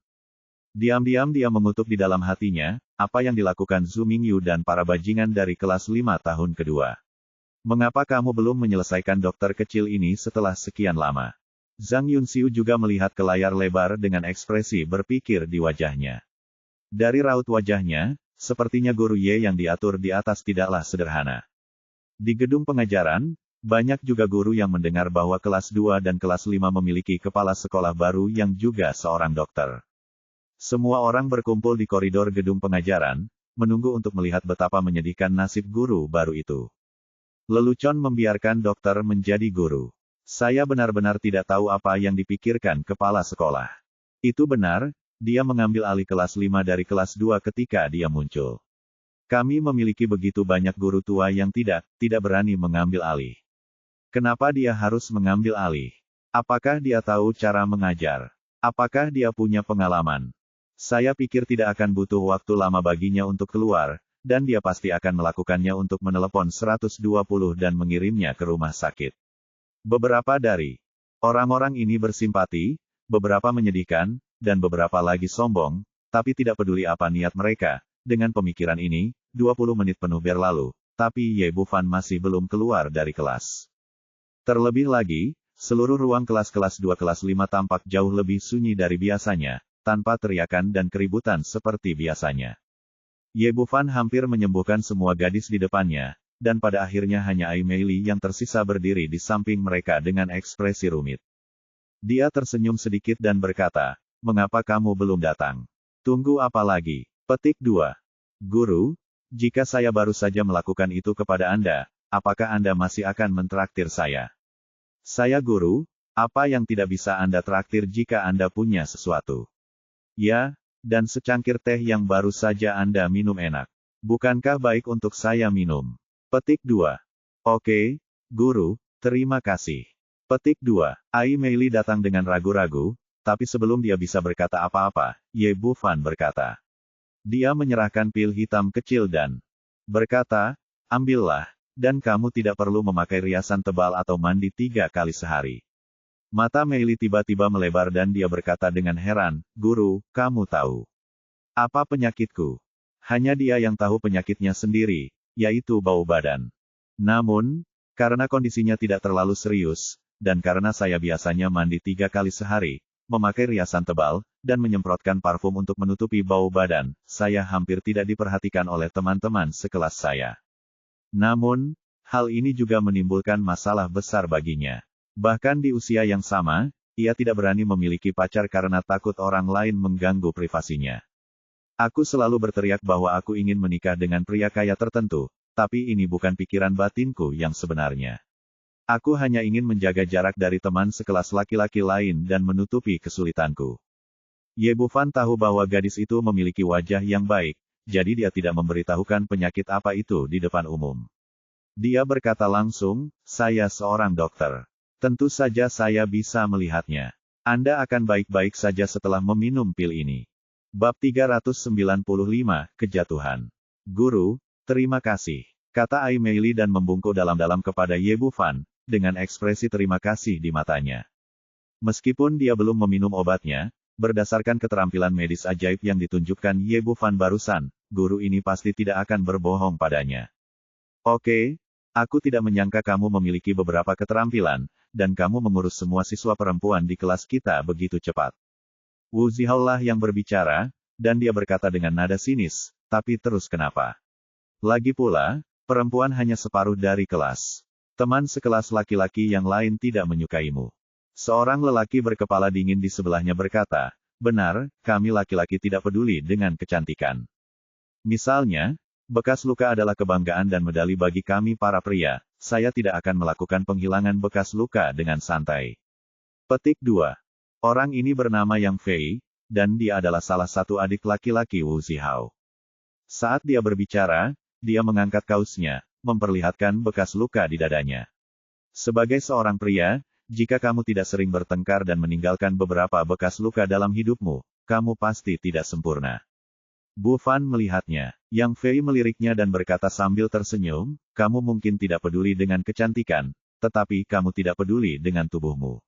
Diam-diam dia mengutuk di dalam hatinya, apa yang dilakukan Zhu Mingyu dan para bajingan dari kelas 5 tahun kedua. Mengapa kamu belum menyelesaikan dokter kecil ini setelah sekian lama? Zhang Yunxiu juga melihat ke layar lebar dengan ekspresi berpikir di wajahnya. Dari raut wajahnya, sepertinya guru Ye yang diatur di atas tidaklah sederhana. Di gedung pengajaran, banyak juga guru yang mendengar bahwa kelas 2 dan kelas 5 memiliki kepala sekolah baru yang juga seorang dokter. Semua orang berkumpul di koridor gedung pengajaran, menunggu untuk melihat betapa menyedihkan nasib guru baru itu. Lelucon membiarkan dokter menjadi guru. Saya benar-benar tidak tahu apa yang dipikirkan kepala sekolah. Itu benar, dia mengambil alih kelas 5 dari kelas 2 ketika dia muncul. Kami memiliki begitu banyak guru tua yang tidak berani mengambil alih. Kenapa dia harus mengambil alih? Apakah dia tahu cara mengajar? Apakah dia punya pengalaman? Saya pikir tidak akan butuh waktu lama baginya untuk keluar, dan dia pasti akan melakukannya untuk menelepon 120 dan mengirimnya ke rumah sakit. Beberapa dari orang-orang ini bersimpati, beberapa menyedihkan, dan beberapa lagi sombong, tapi tidak peduli apa niat mereka. Dengan pemikiran ini, 20 menit penuh berlalu, tapi Ye Bufan masih belum keluar dari kelas. Terlebih lagi, seluruh ruang kelas-kelas 2 kelas 5 tampak jauh lebih sunyi dari biasanya, tanpa teriakan dan keributan seperti biasanya. Ye Bufan hampir menyembuhkan semua gadis di depannya, dan pada akhirnya hanya Ai Meili yang tersisa berdiri di samping mereka dengan ekspresi rumit. Dia tersenyum sedikit dan berkata, "Mengapa kamu belum datang? Tunggu apa lagi?" Petik 2. Guru, jika saya baru saja melakukan itu kepada Anda, apakah Anda masih akan mentraktir saya? Saya guru, apa yang tidak bisa Anda traktir jika Anda punya sesuatu? Ya, dan secangkir teh yang baru saja Anda minum enak. Bukankah baik untuk saya minum? Petik 2. Oke, guru, terima kasih. Petik 2. Ai Meili datang dengan ragu-ragu, tapi sebelum dia bisa berkata apa-apa, Ye Bufan berkata. Dia menyerahkan pil hitam kecil dan berkata, "Ambillah, dan kamu tidak perlu memakai riasan tebal atau mandi 3 kali sehari." Mata Meili tiba-tiba melebar dan dia berkata dengan heran, "Guru, kamu tahu apa penyakitku?" Hanya dia yang tahu penyakitnya sendiri, yaitu bau badan. Namun, karena kondisinya tidak terlalu serius, dan karena saya biasanya mandi 3 kali sehari, memakai riasan tebal, dan menyemprotkan parfum untuk menutupi bau badan, saya hampir tidak diperhatikan oleh teman-teman sekelas saya. Namun, hal ini juga menimbulkan masalah besar baginya. Bahkan di usia yang sama, ia tidak berani memiliki pacar karena takut orang lain mengganggu privasinya. Aku selalu berteriak bahwa aku ingin menikah dengan pria kaya tertentu, tapi ini bukan pikiran batinku yang sebenarnya. Aku hanya ingin menjaga jarak dari teman sekelas laki-laki lain dan menutupi kesulitanku. Ye Bufan tahu bahwa gadis itu memiliki wajah yang baik, jadi dia tidak memberitahukan penyakit apa itu di depan umum. Dia berkata langsung, "Saya seorang dokter. Tentu saja saya bisa melihatnya. Anda akan baik-baik saja setelah meminum pil ini." Bab 395, Kejatuhan. Guru, terima kasih, kata Ai Meili dan membungkuk dalam-dalam kepada Ye Bufan, dengan ekspresi terima kasih di matanya. Meskipun dia belum meminum obatnya, Berdasarkan keterampilan medis ajaib yang ditunjukkan Ye Bufan barusan, guru ini pasti tidak akan berbohong padanya. Oke, aku tidak menyangka kamu memiliki beberapa keterampilan, dan kamu mengurus semua siswa perempuan di kelas kita begitu cepat. Wu Zihao lah yang berbicara, dan dia berkata dengan nada sinis, tapi terus kenapa? Lagi pula, perempuan hanya separuh dari kelas. Teman sekelas laki-laki yang lain tidak menyukaimu. Seorang lelaki berkepala dingin di sebelahnya berkata, benar, kami laki-laki tidak peduli dengan kecantikan. Misalnya, bekas luka adalah kebanggaan dan medali bagi kami para pria, saya tidak akan melakukan penghilangan bekas luka dengan santai. Petik 2. Orang ini bernama Yang Fei, dan dia adalah salah satu adik laki-laki Wu Zihao. Saat dia berbicara, dia mengangkat kausnya, memperlihatkan bekas luka di dadanya. Sebagai seorang pria, jika kamu tidak sering bertengkar dan meninggalkan beberapa bekas luka dalam hidupmu, kamu pasti tidak sempurna. Bu Fan melihatnya. Yang Fei meliriknya dan berkata sambil tersenyum, kamu mungkin tidak peduli dengan kecantikan, tetapi kamu tidak peduli dengan tubuhmu.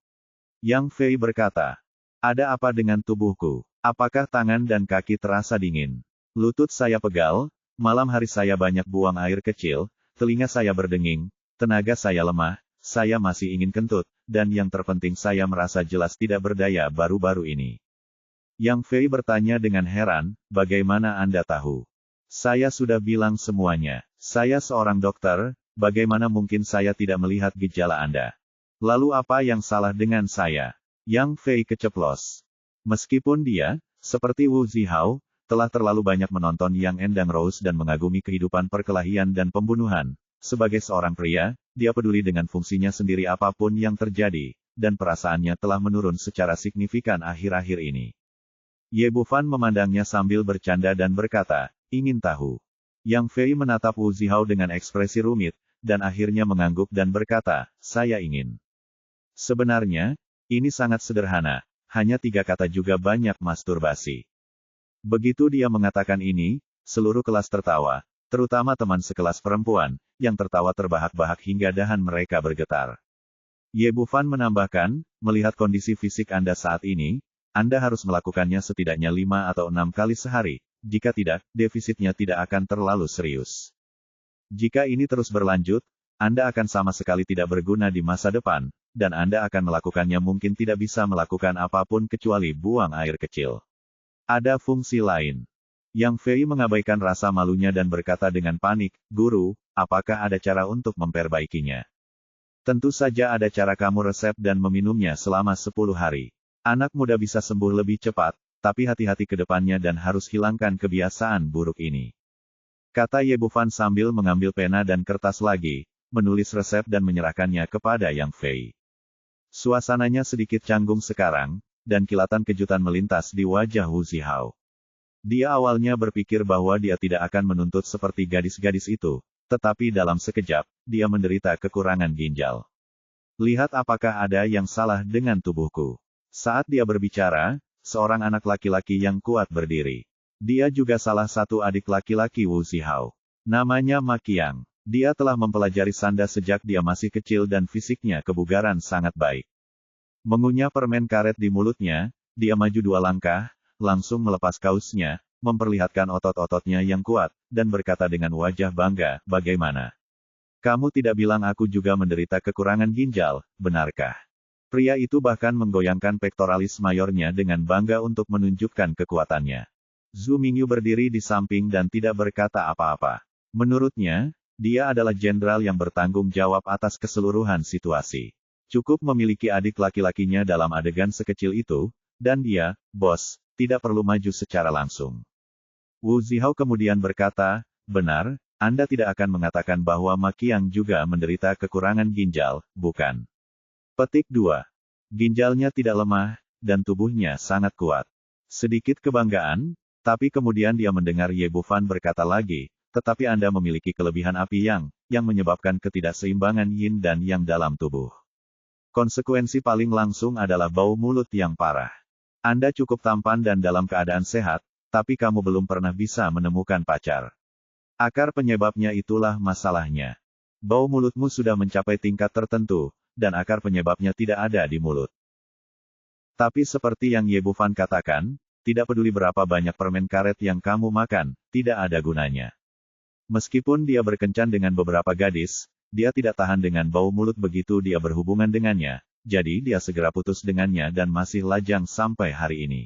Yang Fei berkata, ada apa dengan tubuhku? Apakah tangan dan kaki terasa dingin? Lutut saya pegal, malam hari saya banyak buang air kecil, telinga saya berdenging, tenaga saya lemah, saya masih ingin kentut, dan yang terpenting saya merasa jelas tidak berdaya baru-baru ini. Yang Fei bertanya dengan heran, bagaimana Anda tahu? Saya sudah bilang semuanya. Saya seorang dokter, bagaimana mungkin saya tidak melihat gejala Anda? Lalu apa yang salah dengan saya? Yang Fei keceplos. Meskipun dia, seperti Wu Zihao, telah terlalu banyak menonton Yang Endang Rose dan mengagumi kehidupan perkelahian dan pembunuhan, sebagai seorang pria, dia peduli dengan fungsinya sendiri apapun yang terjadi, dan perasaannya telah menurun secara signifikan akhir-akhir ini. Ye Bufan memandangnya sambil bercanda dan berkata, ingin tahu. Yang Fei menatap Wu Zihao dengan ekspresi rumit, dan akhirnya mengangguk dan berkata, saya ingin. Sebenarnya, ini sangat sederhana, hanya 3 kata juga banyak masturbasi. Begitu dia mengatakan ini, seluruh kelas tertawa, terutama teman sekelas perempuan, yang tertawa terbahak-bahak hingga dahan mereka bergetar. Ye Bufan menambahkan, melihat kondisi fisik Anda saat ini, Anda harus melakukannya setidaknya 5 atau 6 kali sehari, jika tidak, defisitnya tidak akan terlalu serius. Jika ini terus berlanjut, Anda akan sama sekali tidak berguna di masa depan, dan Anda akan melakukannya mungkin tidak bisa melakukan apapun kecuali buang air kecil. Ada fungsi lain. Yang Fei mengabaikan rasa malunya dan berkata dengan panik, guru, apakah ada cara untuk memperbaikinya? Tentu saja ada cara, kamu resep dan meminumnya selama 10 hari. Anak muda bisa sembuh lebih cepat, tapi hati-hati ke depannya dan harus hilangkan kebiasaan buruk ini. Kata Ye Bufan sambil mengambil pena dan kertas lagi, menulis resep dan menyerahkannya kepada Yang Fei. Suasananya sedikit canggung sekarang, dan kilatan kejutan melintas di wajah Wu Zihao. Dia awalnya berpikir bahwa dia tidak akan menuntut seperti gadis-gadis itu, tetapi dalam sekejap, dia menderita kekurangan ginjal. Lihat apakah ada yang salah dengan tubuhku. Saat dia berbicara, seorang anak laki-laki yang kuat berdiri. Dia juga salah satu adik laki-laki Wu Zihao. Namanya Ma Qiang. Dia telah mempelajari sanda sejak dia masih kecil dan fisiknya kebugaran sangat baik. Mengunyah permen karet di mulutnya, dia maju 2 langkah, langsung melepas kausnya, memperlihatkan otot-ototnya yang kuat, dan berkata dengan wajah bangga, bagaimana? Kamu tidak bilang aku juga menderita kekurangan ginjal, benarkah? Pria itu bahkan menggoyangkan pektoralis mayornya dengan bangga untuk menunjukkan kekuatannya. Zhu Mingyu berdiri di samping dan tidak berkata apa-apa. Menurutnya, dia adalah jenderal yang bertanggung jawab atas keseluruhan situasi. Cukup memiliki adik laki-lakinya dalam adegan sekecil itu, dan dia, bos, tidak perlu maju secara langsung. Wu Zihao kemudian berkata, benar, Anda tidak akan mengatakan bahwa Ma Qiang juga menderita kekurangan ginjal, bukan? Petik 2. Ginjalnya tidak lemah, dan tubuhnya sangat kuat. Sedikit kebanggaan, tapi kemudian dia mendengar Ye Bufan berkata lagi, tetapi Anda memiliki kelebihan api yang menyebabkan ketidakseimbangan yin dan yang dalam tubuh. Konsekuensi paling langsung adalah bau mulut yang parah. Anda cukup tampan dan dalam keadaan sehat, tapi kamu belum pernah bisa menemukan pacar. Akar penyebabnya itulah masalahnya. Bau mulutmu sudah mencapai tingkat tertentu, dan akar penyebabnya tidak ada di mulut. Tapi seperti yang Ye Bufan katakan, tidak peduli berapa banyak permen karet yang kamu makan, tidak ada gunanya. Meskipun dia berkencan dengan beberapa gadis, dia tidak tahan dengan bau mulut begitu dia berhubungan dengannya, jadi dia segera putus dengannya dan masih lajang sampai hari ini.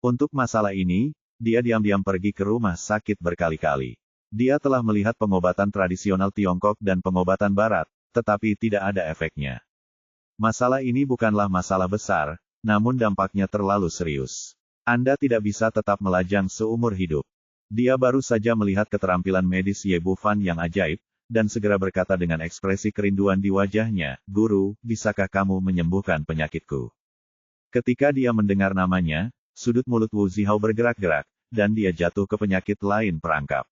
Untuk masalah ini, dia diam-diam pergi ke rumah sakit berkali-kali. Dia telah melihat pengobatan tradisional Tiongkok dan pengobatan Barat, tetapi tidak ada efeknya. Masalah ini bukanlah masalah besar, namun dampaknya terlalu serius. Anda tidak bisa tetap melajang seumur hidup. Dia baru saja melihat keterampilan medis Ye Bufan yang ajaib, dan segera berkata dengan ekspresi kerinduan di wajahnya, "Guru, bisakah kamu menyembuhkan penyakitku?" Ketika dia mendengar namanya, sudut mulut Wu Zihao bergerak-gerak, dan dia jatuh ke penyakit lain perangkap.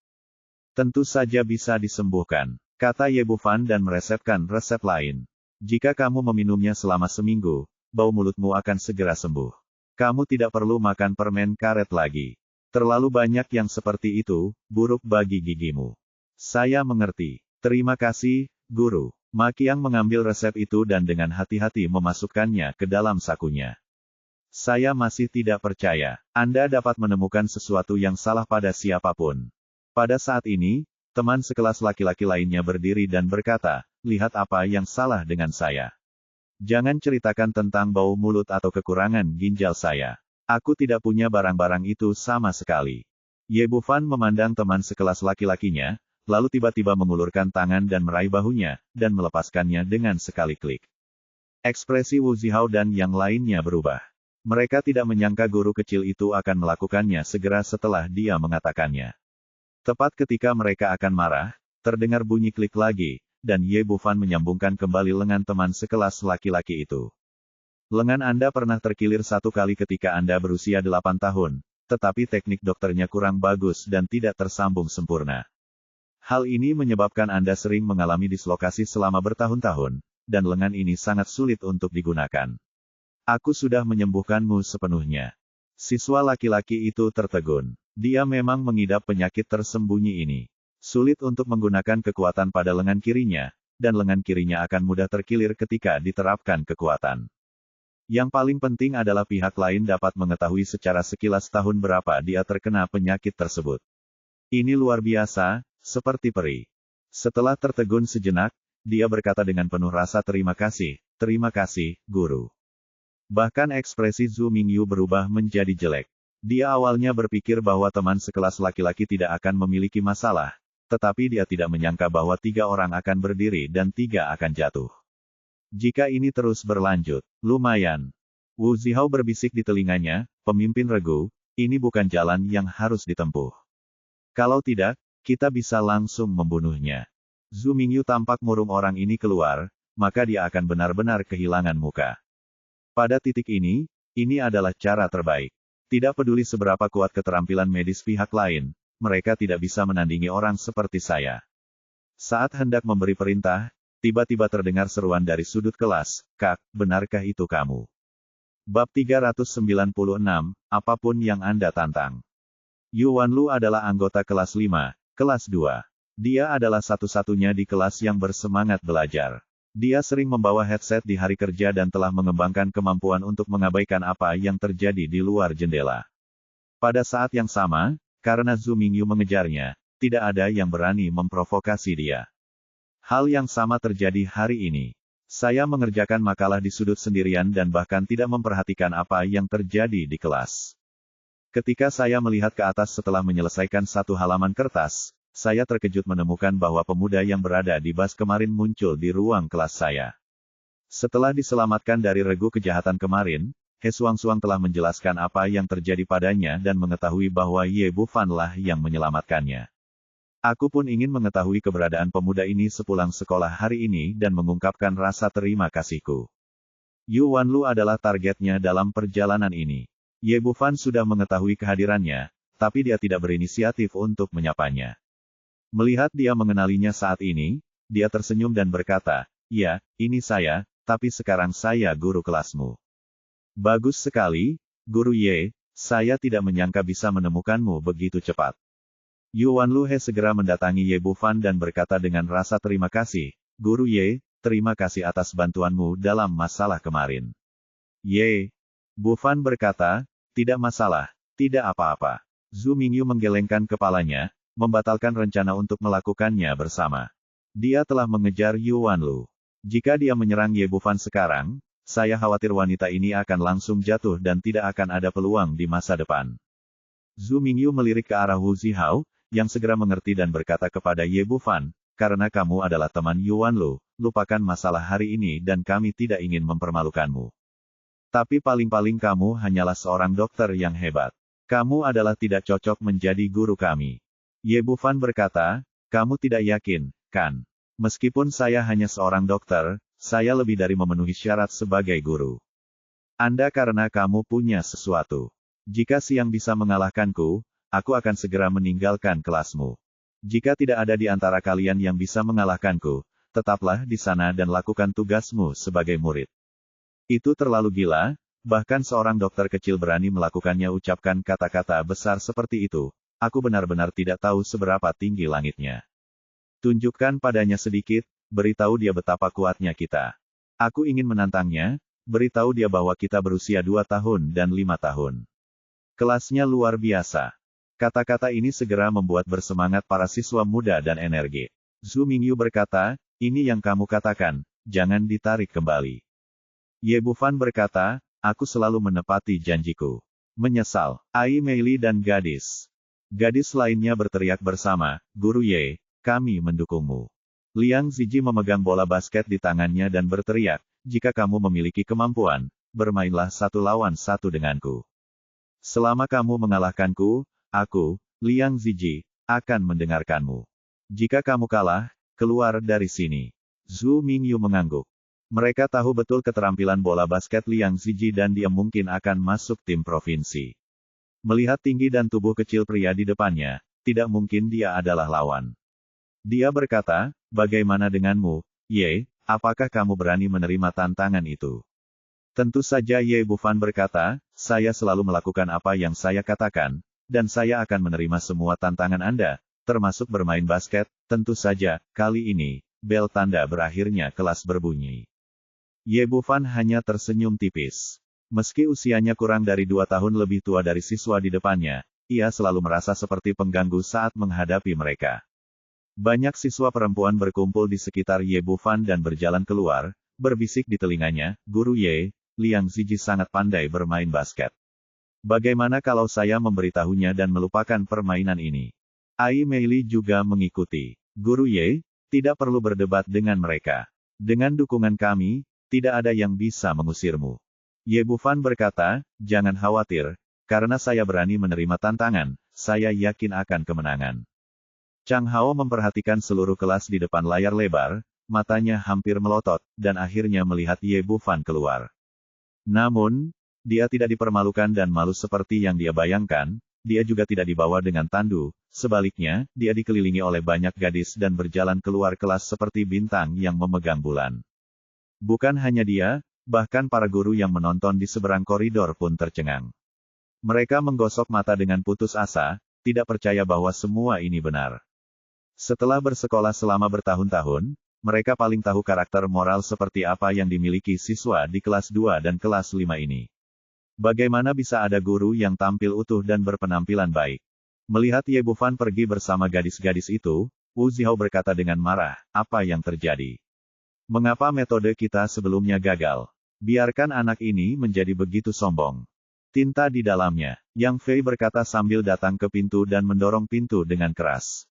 Tentu saja bisa disembuhkan, kata Ye Bufan dan meresepkan resep lain. Jika kamu meminumnya selama seminggu, bau mulutmu akan segera sembuh. Kamu tidak perlu makan permen karet lagi. Terlalu banyak yang seperti itu, buruk bagi gigimu. Saya mengerti. Terima kasih, Guru. Ma Qiang mengambil resep itu dan dengan hati-hati memasukkannya ke dalam sakunya. Saya masih tidak percaya. Anda dapat menemukan sesuatu yang salah pada siapapun. Pada saat ini, teman sekelas laki-laki lainnya berdiri dan berkata, "Lihat apa yang salah dengan saya. Jangan ceritakan tentang bau mulut atau kekurangan ginjal saya. Aku tidak punya barang-barang itu sama sekali." Ye Bufan memandang teman sekelas laki-lakinya, lalu tiba-tiba mengulurkan tangan dan meraih bahunya, dan melepaskannya dengan sekali klik. Ekspresi Wu Zihao dan yang lainnya berubah. Mereka tidak menyangka guru kecil itu akan melakukannya segera setelah dia mengatakannya. Tepat ketika mereka akan marah, terdengar bunyi klik lagi, dan Ye Bufan menyambungkan kembali lengan teman sekelas laki-laki itu. Lengan Anda pernah terkilir satu kali ketika Anda berusia 8 tahun, tetapi teknik dokternya kurang bagus dan tidak tersambung sempurna. Hal ini menyebabkan Anda sering mengalami dislokasi selama bertahun-tahun, dan lengan ini sangat sulit untuk digunakan. Aku sudah menyembuhkanmu sepenuhnya. Siswa laki-laki itu tertegun. Dia memang mengidap penyakit tersembunyi ini. Sulit untuk menggunakan kekuatan pada lengan kirinya, dan lengan kirinya akan mudah terkilir ketika diterapkan kekuatan. Yang paling penting adalah pihak lain dapat mengetahui secara sekilas tahun berapa dia terkena penyakit tersebut. Ini luar biasa, seperti peri. Setelah tertegun sejenak, dia berkata dengan penuh rasa terima kasih, Guru. Bahkan ekspresi Zhu Mingyu berubah menjadi jelek. Dia awalnya berpikir bahwa teman sekelas laki-laki tidak akan memiliki masalah, tetapi dia tidak menyangka bahwa 3 orang akan berdiri dan 3 akan jatuh. Jika ini terus berlanjut, lumayan. Wu Zihao berbisik di telinganya, pemimpin regu, ini bukan jalan yang harus ditempuh. Kalau tidak, kita bisa langsung membunuhnya. Zhu Mingyu tampak murung orang ini keluar, maka dia akan benar-benar kehilangan muka. Pada titik ini adalah cara terbaik. Tidak peduli seberapa kuat keterampilan medis pihak lain, mereka tidak bisa menandingi orang seperti saya. Saat hendak memberi perintah, tiba-tiba terdengar seruan dari sudut kelas, "Kak, benarkah itu kamu?" Bab 396, apapun yang Anda tantang. Yu Wanlu adalah anggota kelas 5, kelas 2. Dia adalah satu-satunya di kelas yang bersemangat belajar. Dia sering membawa headset di hari kerja dan telah mengembangkan kemampuan untuk mengabaikan apa yang terjadi di luar jendela. Pada saat yang sama, karena Zhu Mingyu mengejarnya, tidak ada yang berani memprovokasi dia. Hal yang sama terjadi hari ini. Saya mengerjakan makalah di sudut sendirian dan bahkan tidak memperhatikan apa yang terjadi di kelas. Ketika saya melihat ke atas setelah menyelesaikan satu halaman kertas, saya terkejut menemukan bahwa pemuda yang berada di bas kemarin muncul di ruang kelas saya. Setelah diselamatkan dari regu kejahatan kemarin, He Suang-Suang telah menjelaskan apa yang terjadi padanya dan mengetahui bahwa Ye Bufan lah yang menyelamatkannya. Aku pun ingin mengetahui keberadaan pemuda ini sepulang sekolah hari ini dan mengungkapkan rasa terima kasihku. Yu Wanlu adalah targetnya dalam perjalanan ini. Ye Bufan sudah mengetahui kehadirannya, tapi dia tidak berinisiatif untuk menyapanya. Melihat dia mengenalinya saat ini, dia tersenyum dan berkata, "Ya, ini saya, tapi sekarang saya guru kelasmu." "Bagus sekali, Guru Ye, saya tidak menyangka bisa menemukanmu begitu cepat." Yu Wanlu He segera mendatangi Ye Bufan dan berkata dengan rasa terima kasih, "Guru Ye, terima kasih atas bantuanmu dalam masalah kemarin." "Ye, Bu Fan berkata, tidak masalah, tidak apa-apa. Zhu Mingyu menggelengkan kepalanya, membatalkan rencana untuk melakukannya bersama. Dia telah mengejar Yuan Lu. Jika dia menyerang Ye Bufan sekarang, saya khawatir wanita ini akan langsung jatuh dan tidak akan ada peluang di masa depan. Zhu Mingyu melirik ke arah Wu Zihao, yang segera mengerti dan berkata kepada Ye Bufan, karena kamu adalah teman Yuan Lu, lupakan masalah hari ini dan kami tidak ingin mempermalukanmu. Tapi paling-paling kamu hanyalah seorang dokter yang hebat. Kamu adalah tidak cocok menjadi guru kami. Ye Bufan berkata, kamu tidak yakin, kan? Meskipun saya hanya seorang dokter, saya lebih dari memenuhi syarat sebagai guru. Anda karena kamu punya sesuatu. Jika Siang bisa mengalahkanku, aku akan segera meninggalkan kelasmu. Jika tidak ada di antara kalian yang bisa mengalahkanku, tetaplah di sana dan lakukan tugasmu sebagai murid. Itu terlalu gila, bahkan seorang dokter kecil berani melakukannya. Ucapkan kata-kata besar seperti itu, aku benar-benar tidak tahu seberapa tinggi langitnya. Tunjukkan padanya sedikit, beritahu dia betapa kuatnya kita. Aku ingin menantangnya, beritahu dia bahwa kita berusia 2 tahun dan 5 tahun. Kelasnya luar biasa. Kata-kata ini segera membuat bersemangat para siswa muda dan energi. Zhu Mingyu berkata, ini yang kamu katakan, jangan ditarik kembali. Ye Bufan berkata, aku selalu menepati janjiku. Menyesal, Ai Meili dan gadis. Gadis lainnya berteriak bersama, Guru Ye, kami mendukungmu. Liang Ziji memegang bola basket di tangannya dan berteriak, jika kamu memiliki kemampuan, bermainlah 1 lawan 1 denganku. Selama kamu mengalahkanku, aku, Liang Ziji, akan mendengarkanmu. Jika kamu kalah, keluar dari sini. Zhu Mingyu mengangguk. Mereka tahu betul keterampilan bola basket Liang Ziji dan dia mungkin akan masuk tim provinsi. Melihat tinggi dan tubuh kecil pria di depannya, tidak mungkin dia adalah lawan. Dia berkata, bagaimana denganmu, Ye, apakah kamu berani menerima tantangan itu? Tentu saja Ye Bufan berkata, saya selalu melakukan apa yang saya katakan, dan saya akan menerima semua tantangan Anda, termasuk bermain basket, tentu saja, kali ini, bel tanda berakhirnya kelas berbunyi. Ye Bufan hanya tersenyum tipis. Meski usianya kurang dari 2 tahun lebih tua dari siswa di depannya, ia selalu merasa seperti pengganggu saat menghadapi mereka. Banyak siswa perempuan berkumpul di sekitar Ye Bufan dan berjalan keluar, berbisik di telinganya, Guru Ye, Liang Ziji sangat pandai bermain basket. Bagaimana kalau saya memberitahunya dan melupakan permainan ini? Ai Meili juga mengikuti. Guru Ye, tidak perlu berdebat dengan mereka. Dengan dukungan kami, tidak ada yang bisa mengusirmu. Ye Bufan berkata, jangan khawatir, karena saya berani menerima tantangan, saya yakin akan kemenangan. Chang Hao memperhatikan seluruh kelas di depan layar lebar, matanya hampir melotot, dan akhirnya melihat Ye Bufan keluar. Namun, dia tidak dipermalukan dan malu seperti yang dia bayangkan, dia juga tidak dibawa dengan tandu, sebaliknya, dia dikelilingi oleh banyak gadis dan berjalan keluar kelas seperti bintang yang memegang bulan. Bukan hanya dia, bahkan para guru yang menonton di seberang koridor pun tercengang. Mereka menggosok mata dengan putus asa, tidak percaya bahwa semua ini benar. Setelah bersekolah selama bertahun-tahun, mereka paling tahu karakter moral seperti apa yang dimiliki siswa di kelas 2 dan kelas 5 ini. Bagaimana bisa ada guru yang tampil utuh dan berpenampilan baik? Melihat Ye Bufan pergi bersama gadis-gadis itu, Wu Zihao berkata dengan marah, apa yang terjadi? Mengapa metode kita sebelumnya gagal? Biarkan anak ini menjadi begitu sombong. Tinta di dalamnya, Yang Fei berkata sambil datang ke pintu dan mendorong pintu dengan keras.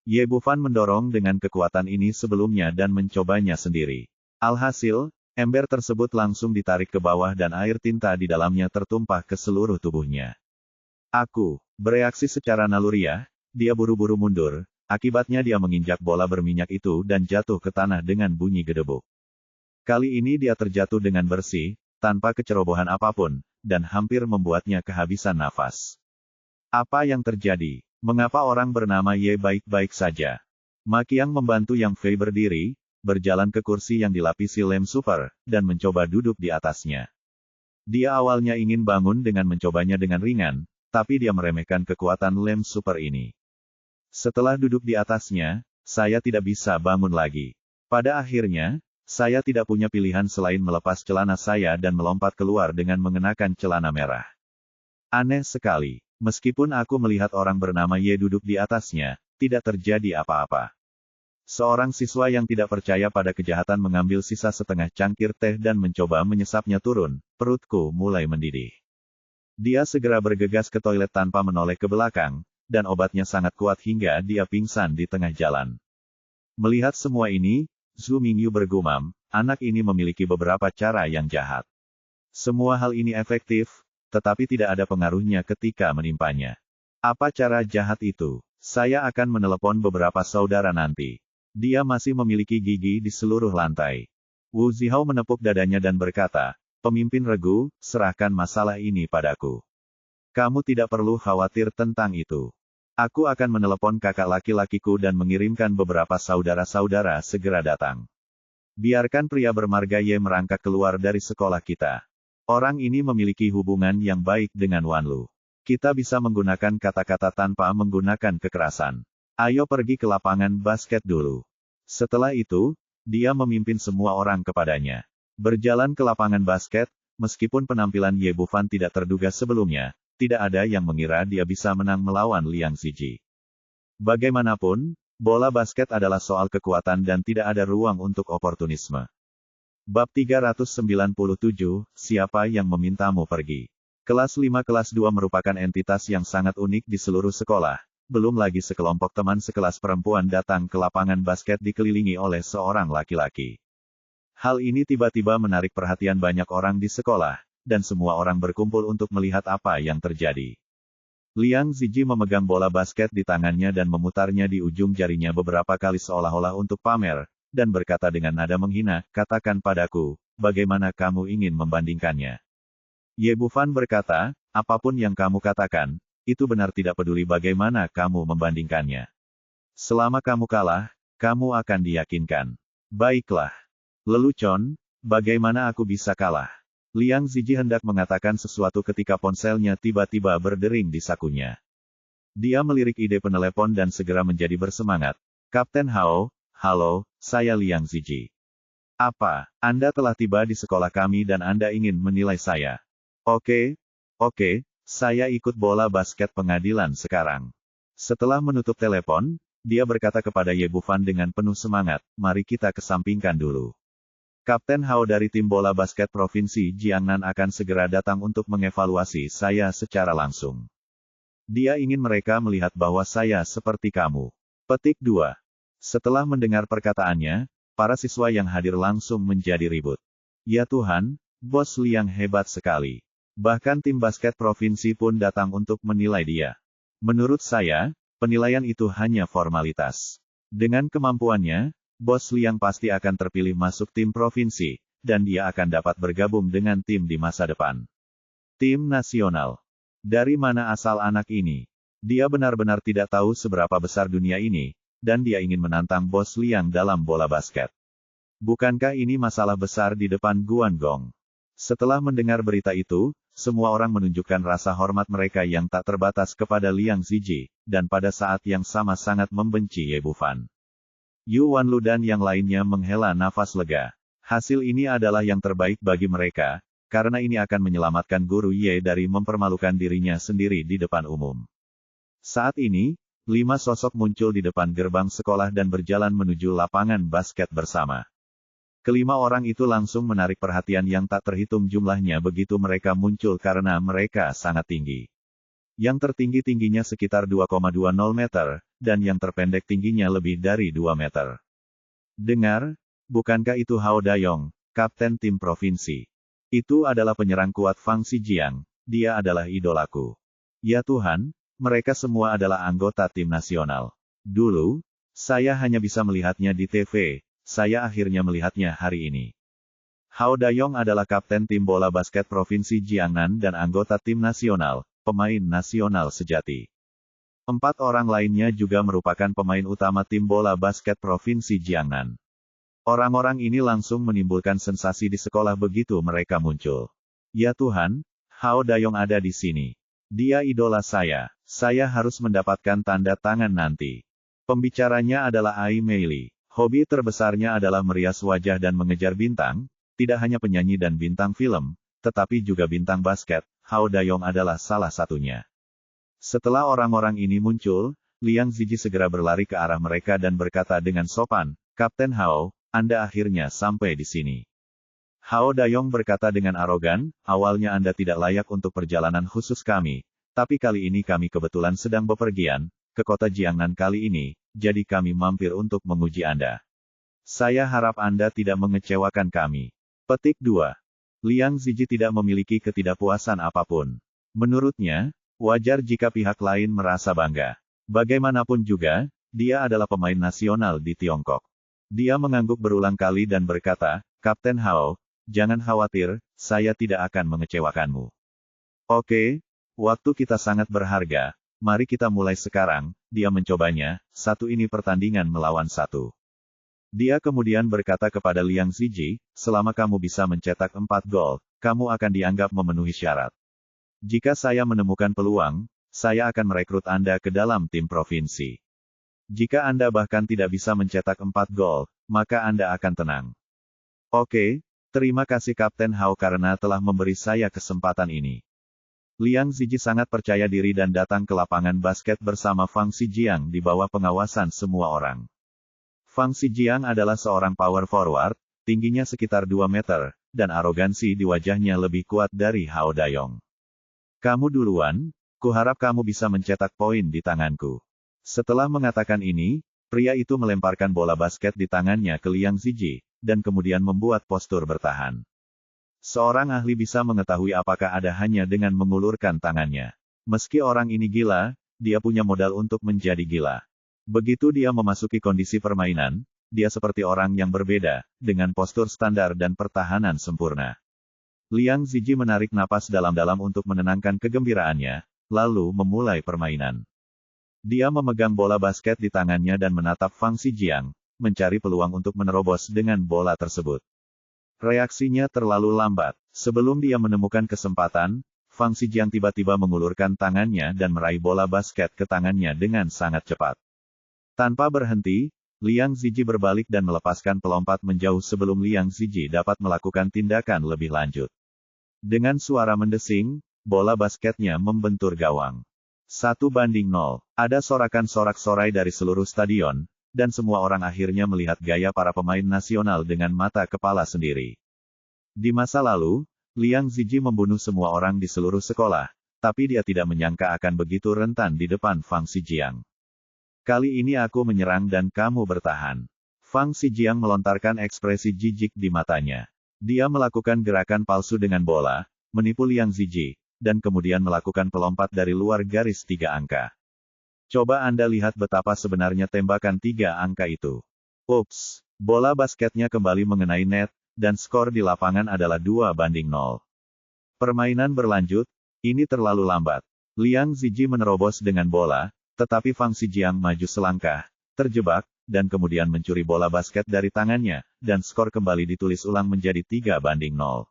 Ye Bufan mendorong dengan kekuatan ini sebelumnya dan mencobanya sendiri. Alhasil, ember tersebut langsung ditarik ke bawah dan air tinta di dalamnya tertumpah ke seluruh tubuhnya. Aku bereaksi secara naluriah, dia buru-buru mundur, akibatnya dia menginjak bola berminyak itu dan jatuh ke tanah dengan bunyi gedebuk. Kali ini dia terjatuh dengan bersih, tanpa kecerobohan apapun, dan hampir membuatnya kehabisan nafas. Apa yang terjadi? Mengapa orang bernama Ye baik-baik saja? Ma Qiang membantu Yang Fei berdiri, berjalan ke kursi yang dilapisi lem super, dan mencoba duduk di atasnya. Dia awalnya ingin bangun dengan mencobanya dengan ringan, tapi dia meremehkan kekuatan lem super ini. Setelah duduk di atasnya, saya tidak bisa bangun lagi. Pada akhirnya, Saya tidak punya pilihan selain melepas celana saya dan melompat keluar dengan mengenakan celana merah. Aneh sekali. Meskipun aku melihat orang bernama Ye duduk di atasnya, tidak terjadi apa-apa. Seorang siswa yang tidak percaya pada kejahatan mengambil sisa setengah cangkir teh dan mencoba menyesapnya turun. Perutku mulai mendidih. Dia segera bergegas ke toilet tanpa menoleh ke belakang, dan obatnya sangat kuat hingga dia pingsan di tengah jalan. Melihat semua ini, Zhu Mingyu bergumam, anak ini memiliki beberapa cara yang jahat. Semua hal ini efektif, tetapi tidak ada pengaruhnya ketika menimpanya. Apa cara jahat itu? Saya akan menelepon beberapa saudara nanti. Dia masih memiliki gigi di seluruh lantai. Wu Zihao menepuk dadanya dan berkata, pemimpin regu, serahkan masalah ini padaku. Kamu tidak perlu khawatir tentang itu. Aku akan menelepon kakak laki-lakiku dan mengirimkan beberapa saudara-saudara segera datang. Biarkan pria bermarga Ye merangkak keluar dari sekolah kita. Orang ini memiliki hubungan yang baik dengan Wanlu. Kita bisa menggunakan kata-kata tanpa menggunakan kekerasan. Ayo pergi ke lapangan basket dulu. Setelah itu, dia memimpin semua orang kepadanya. Berjalan ke lapangan basket, meskipun penampilan Ye Bufan tidak terduga sebelumnya, tidak ada yang mengira dia bisa menang melawan Liang Ziji. Bagaimanapun, bola basket adalah soal kekuatan dan tidak ada ruang untuk oportunisme. Bab 397, siapa yang memintamu pergi? Kelas 5 kelas 2 merupakan entitas yang sangat unik di seluruh sekolah. Belum lagi sekelompok teman sekelas perempuan datang ke lapangan basket dikelilingi oleh seorang laki-laki. Hal ini tiba-tiba menarik perhatian banyak orang di sekolah, dan semua orang berkumpul untuk melihat apa yang terjadi. Liang Ziji memegang bola basket di tangannya dan memutarnya di ujung jarinya beberapa kali seolah-olah untuk pamer, dan berkata dengan nada menghina, katakan padaku, bagaimana kamu ingin membandingkannya? Ye Bufan berkata, apapun yang kamu katakan, itu benar tidak peduli bagaimana kamu membandingkannya. Selama kamu kalah, kamu akan diyakinkan. Baiklah. Lelucon, bagaimana aku bisa kalah? Liang Ziji hendak mengatakan sesuatu ketika ponselnya tiba-tiba berdering di sakunya. Dia melirik ide penelepon dan segera menjadi bersemangat. Kapten Hao, halo, saya Liang Ziji. Apa, Anda telah tiba di sekolah kami dan Anda ingin menilai saya? Oke, saya ikut bola basket pengadilan sekarang. Setelah menutup telepon, dia berkata kepada Ye Bufan dengan penuh semangat, mari kita kesampingkan dulu. Kapten Hao dari tim bola basket Provinsi Jiangnan akan segera datang untuk mengevaluasi saya secara langsung. Dia ingin mereka melihat bahwa saya seperti kamu. Petik 2. Setelah mendengar perkataannya, para siswa yang hadir langsung menjadi ribut. Ya Tuhan, Bos Liang hebat sekali. Bahkan tim basket provinsi pun datang untuk menilai dia. Menurut saya, penilaian itu hanya formalitas. Dengan kemampuannya, Bos Liang pasti akan terpilih masuk tim provinsi, dan dia akan dapat bergabung dengan tim di masa depan. Tim nasional. Dari mana asal anak ini? Dia benar-benar tidak tahu seberapa besar dunia ini, dan dia ingin menantang Bos Liang dalam bola basket. Bukankah ini masalah besar di depan Guangdong? Setelah mendengar berita itu, semua orang menunjukkan rasa hormat mereka yang tak terbatas kepada Liang Ziji, dan pada saat yang sama sangat membenci Ye Bufan. Yu Wanlu dan yang lainnya menghela nafas lega. Hasil ini adalah yang terbaik bagi mereka, karena ini akan menyelamatkan guru Ye dari mempermalukan dirinya sendiri di depan umum. Saat ini, 5 sosok muncul di depan gerbang sekolah dan berjalan menuju lapangan basket bersama. Kelima orang itu langsung menarik perhatian yang tak terhitung jumlahnya begitu mereka muncul karena mereka sangat tinggi. Yang tertinggi tingginya sekitar 2,20 meter, dan yang terpendek tingginya lebih dari 2 meter. Dengar, bukankah itu Hao Dayong, kapten tim provinsi? Itu adalah penyerang kuat Fang Xijiang, dia adalah idolaku. Ya Tuhan, mereka semua adalah anggota tim nasional. Dulu, saya hanya bisa melihatnya di TV. Saya akhirnya melihatnya hari ini. Hao Dayong adalah kapten tim bola basket Provinsi Jiangnan dan anggota tim nasional, pemain nasional sejati. 4 orang lainnya juga merupakan pemain utama tim bola basket Provinsi Jiangnan. Orang-orang ini langsung menimbulkan sensasi di sekolah begitu mereka muncul. Ya Tuhan, Hao Dayong ada di sini. Dia idola saya harus mendapatkan tanda tangan nanti. Pembicaranya adalah Ai Meili. Hobi terbesarnya adalah merias wajah dan mengejar bintang, tidak hanya penyanyi dan bintang film, tetapi juga bintang basket. Hao Dayong adalah salah satunya. Setelah orang-orang ini muncul, Liang Zijie segera berlari ke arah mereka dan berkata dengan sopan, "Kapten Hao, Anda akhirnya sampai di sini." Hao Dayong berkata dengan arogan, "Awalnya Anda tidak layak untuk perjalanan khusus kami, tapi kali ini kami kebetulan sedang bepergian ke kota Jiangnan kali ini, jadi kami mampir untuk menguji Anda. Saya harap Anda tidak mengecewakan kami." Petik 2. Liang Zijie tidak memiliki ketidakpuasan apapun. Menurutnya, wajar jika pihak lain merasa bangga. Bagaimanapun juga, dia adalah pemain nasional di Tiongkok. Dia mengangguk berulang kali dan berkata, "Kapten Hao, jangan khawatir, saya tidak akan mengecewakanmu. Oke, waktu kita sangat berharga, mari kita mulai sekarang." Dia mencobanya, satu ini pertandingan melawan satu. Dia kemudian berkata kepada Liang Zijie, "Selama kamu bisa mencetak 4 gol, kamu akan dianggap memenuhi syarat. Jika saya menemukan peluang, saya akan merekrut Anda ke dalam tim provinsi. Jika Anda bahkan tidak bisa mencetak 4 gol, maka Anda akan tenang." "Oke, terima kasih Kapten Hao karena telah memberi saya kesempatan ini." Liang Zijie sangat percaya diri dan datang ke lapangan basket bersama Fang Xijiang di bawah pengawasan semua orang. Fang Xijiang adalah seorang power forward, tingginya sekitar 2 meter, dan arogansi di wajahnya lebih kuat dari Hao Dayong. "Kamu duluan, kuharap kamu bisa mencetak poin di tanganku." Setelah mengatakan ini, pria itu melemparkan bola basket di tangannya ke Liang Zijie, dan kemudian membuat postur bertahan. Seorang ahli bisa mengetahui apakah ada hanya dengan mengulurkan tangannya. Meski orang ini gila, dia punya modal untuk menjadi gila. Begitu dia memasuki kondisi permainan, dia seperti orang yang berbeda, dengan postur standar dan pertahanan sempurna. Liang Zijie menarik napas dalam-dalam untuk menenangkan kegembiraannya, lalu memulai permainan. Dia memegang bola basket di tangannya dan menatap Fang Xijiang, mencari peluang untuk menerobos dengan bola tersebut. Reaksinya terlalu lambat. Sebelum dia menemukan kesempatan, Fang Xijiang tiba-tiba mengulurkan tangannya dan meraih bola basket ke tangannya dengan sangat cepat. Tanpa berhenti, Liang Zijie berbalik dan melepaskan pelompat menjauh sebelum Liang Zijie dapat melakukan tindakan lebih lanjut. Dengan suara mendesing, bola basketnya membentur gawang. 1-0. Ada sorakan sorak-sorai dari seluruh stadion, dan semua orang akhirnya melihat gaya para pemain nasional dengan mata kepala sendiri. Di masa lalu, Liang Zijie membunuh semua orang di seluruh sekolah, tapi dia tidak menyangka akan begitu rentan di depan Fang Xijiang. "Kali ini aku menyerang dan kamu bertahan." Fang Xijiang melontarkan ekspresi jijik di matanya. Dia melakukan gerakan palsu dengan bola, menipu Liang Zijie, dan kemudian melakukan pelompat dari luar garis 3 angka. Coba Anda lihat betapa sebenarnya tembakan 3 angka itu. Ups, bola basketnya kembali mengenai net, dan skor di lapangan adalah 2-0. Permainan berlanjut, ini terlalu lambat. Liang Zijie menerobos dengan bola, tetapi Fang Xijiang maju selangkah, terjebak, dan kemudian mencuri bola basket dari tangannya, dan skor kembali ditulis ulang menjadi 3-0.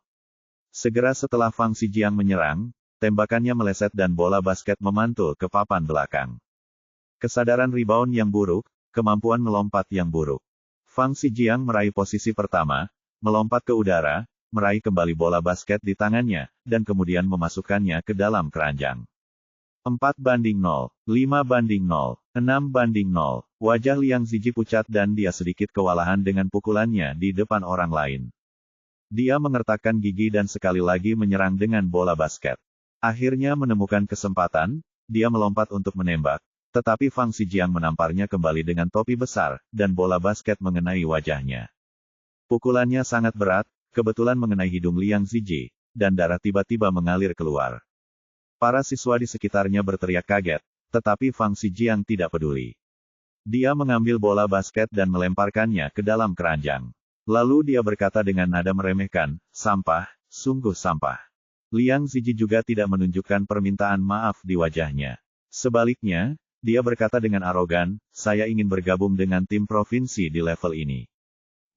Segera setelah Fang Xijiang menyerang, tembakannya meleset dan bola basket memantul ke papan belakang. Kesadaran rebound yang buruk, kemampuan melompat yang buruk. Fang Xijiang meraih posisi pertama, melompat ke udara, meraih kembali bola basket di tangannya, dan kemudian memasukkannya ke dalam keranjang. 4-0, 5-0, 6-0. Wajah Liang Zijie pucat dan dia sedikit kewalahan dengan pukulannya di depan orang lain. Dia mengertakkan gigi dan sekali lagi menyerang dengan bola basket. Akhirnya menemukan kesempatan, dia melompat untuk menembak, tetapi Fang Xijiang menamparnya kembali dengan topi besar, dan bola basket mengenai wajahnya. Pukulannya sangat berat, kebetulan mengenai hidung Liang Zijie, dan darah tiba-tiba mengalir keluar. Para siswa di sekitarnya berteriak kaget, tetapi Fang Xijiang tidak peduli. Dia mengambil bola basket dan melemparkannya ke dalam keranjang. Lalu dia berkata dengan nada meremehkan, "Sampah, sungguh sampah." Liang Zijie juga tidak menunjukkan permintaan maaf di wajahnya. Sebaliknya, dia berkata dengan arogan, "Saya ingin bergabung dengan tim provinsi di level ini.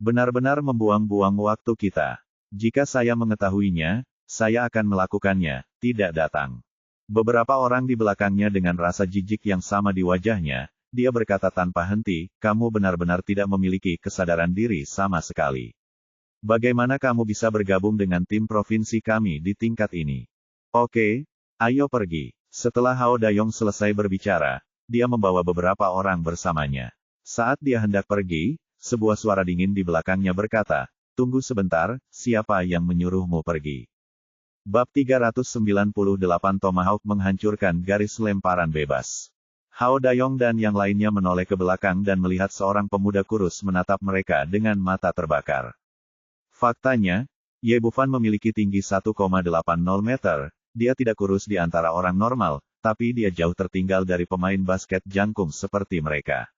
Benar-benar membuang-buang waktu kita. Jika saya mengetahuinya, saya akan melakukannya, tidak datang." Beberapa orang di belakangnya dengan rasa jijik yang sama di wajahnya, dia berkata tanpa henti, kamu benar-benar tidak memiliki kesadaran diri sama sekali. Bagaimana kamu bisa bergabung dengan tim provinsi kami di tingkat ini? Oke, ayo pergi. Setelah Hao Dayong selesai berbicara, dia membawa beberapa orang bersamanya. Saat dia hendak pergi, sebuah suara dingin di belakangnya berkata, tunggu sebentar, siapa yang menyuruhmu pergi? Bab 398 Tomahawk menghancurkan garis lemparan bebas. Hao Dayong dan yang lainnya menoleh ke belakang dan melihat seorang pemuda kurus menatap mereka dengan mata terbakar. Faktanya, Ye Bufan memiliki tinggi 1,80 meter, dia tidak kurus di antara orang normal, tapi dia jauh tertinggal dari pemain basket jangkung seperti mereka.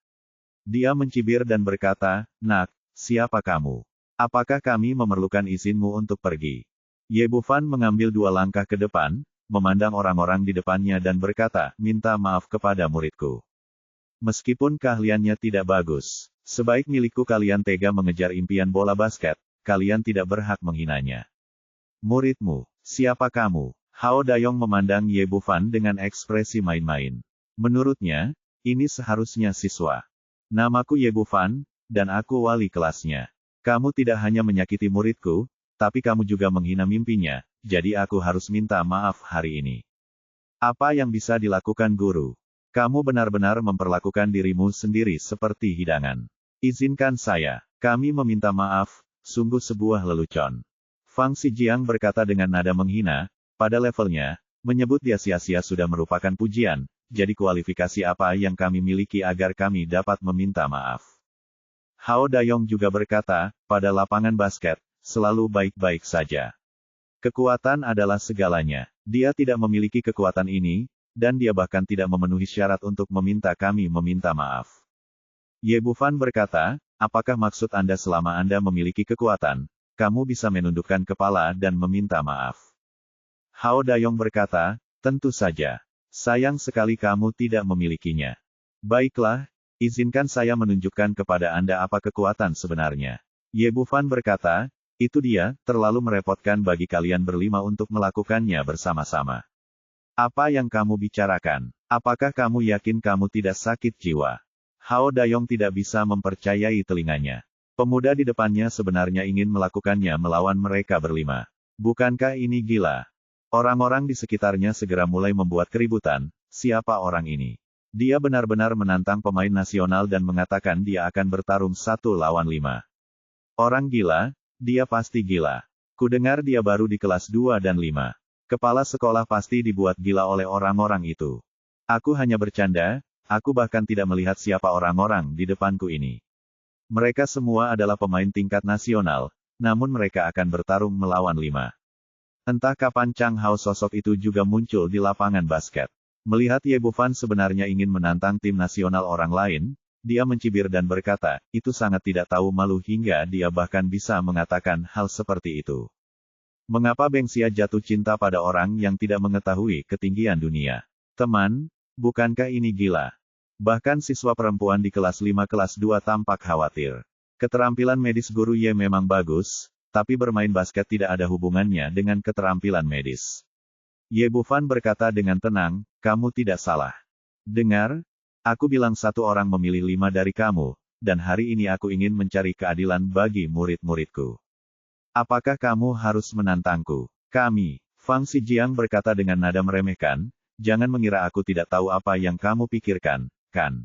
Dia mencibir dan berkata, nak, siapa kamu? Apakah kami memerlukan izinmu untuk pergi? Ye Bufan mengambil 2 langkah ke depan, memandang orang-orang di depannya dan berkata, minta maaf kepada muridku. Meskipun keahliannya tidak bagus, sebaik milikku kalian tega mengejar impian bola basket, kalian tidak berhak menghinanya. Muridmu, siapa kamu? Hao Dayong memandang Ye Bufan dengan ekspresi main-main. Menurutnya, ini seharusnya siswa. Namaku Ye Bufan, dan aku wali kelasnya. Kamu tidak hanya menyakiti muridku, tapi kamu juga menghina mimpinya, jadi aku harus minta maaf hari ini. Apa yang bisa dilakukan guru? Kamu benar-benar memperlakukan dirimu sendiri seperti hidangan. Izinkan saya, kami meminta maaf, sungguh sebuah lelucon. Fang Xijiang berkata dengan nada menghina, pada levelnya, menyebut dia sia-sia sudah merupakan pujian, jadi kualifikasi apa yang kami miliki agar kami dapat meminta maaf. Hao Dayong juga berkata, pada lapangan basket, selalu baik-baik saja. Kekuatan adalah segalanya. Dia tidak memiliki kekuatan ini, dan dia bahkan tidak memenuhi syarat untuk meminta kami meminta maaf. Ye Bufan berkata, apakah maksud Anda selama Anda memiliki kekuatan, kamu bisa menundukkan kepala dan meminta maaf? Hao Dayong berkata, tentu saja. Sayang sekali kamu tidak memilikinya. Baiklah, izinkan saya menunjukkan kepada Anda apa kekuatan sebenarnya. Ye Bufan berkata, itu dia, terlalu merepotkan bagi kalian berlima untuk melakukannya bersama-sama. Apa yang kamu bicarakan? Apakah kamu yakin kamu tidak sakit jiwa? Hao Dayong tidak bisa mempercayai telinganya. Pemuda di depannya sebenarnya ingin melakukannya melawan mereka berlima. Bukankah ini gila? Orang-orang di sekitarnya segera mulai membuat keributan, siapa orang ini? Dia benar-benar menantang pemain nasional dan mengatakan dia akan bertarung 1 lawan 5. Orang gila, dia pasti gila. Kudengar dia baru di kelas 2 dan 5. Kepala sekolah pasti dibuat gila oleh orang-orang itu. Aku hanya bercanda, aku bahkan tidak melihat siapa orang-orang di depanku ini. Mereka semua adalah pemain tingkat nasional, namun mereka akan bertarung melawan 5. Entah kapan Chang Hao sosok itu juga muncul di lapangan basket. Melihat Ye Bufan sebenarnya ingin menantang tim nasional orang lain, dia mencibir dan berkata, itu sangat tidak tahu malu hingga dia bahkan bisa mengatakan hal seperti itu. Mengapa Beng Xia jatuh cinta pada orang yang tidak mengetahui ketinggian dunia? Teman, bukankah ini gila? Bahkan siswa perempuan di kelas 5 kelas 2 tampak khawatir. Keterampilan medis guru Ye memang bagus, tapi bermain basket tidak ada hubungannya dengan keterampilan medis. Ye Bufan berkata dengan tenang, kamu tidak salah. Dengar, aku bilang 1 orang memilih 5 dari kamu, dan hari ini aku ingin mencari keadilan bagi murid-muridku. Apakah kamu harus menantangku? Kami, Fang Xijiang berkata dengan nada meremehkan, jangan mengira aku tidak tahu apa yang kamu pikirkan, kan?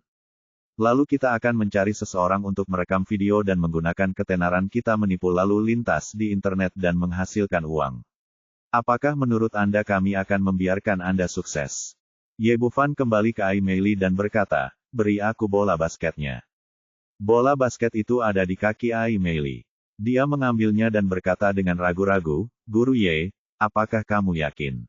Lalu kita akan mencari seseorang untuk merekam video dan menggunakan ketenaran kita menipu lalu lintas di internet dan menghasilkan uang. Apakah menurut Anda kami akan membiarkan Anda sukses? Ye Bufan kembali ke Ai Meili dan berkata, beri aku bola basketnya. Bola basket itu ada di kaki Ai Meili. Dia mengambilnya dan berkata dengan ragu-ragu, Guru Ye, apakah kamu yakin?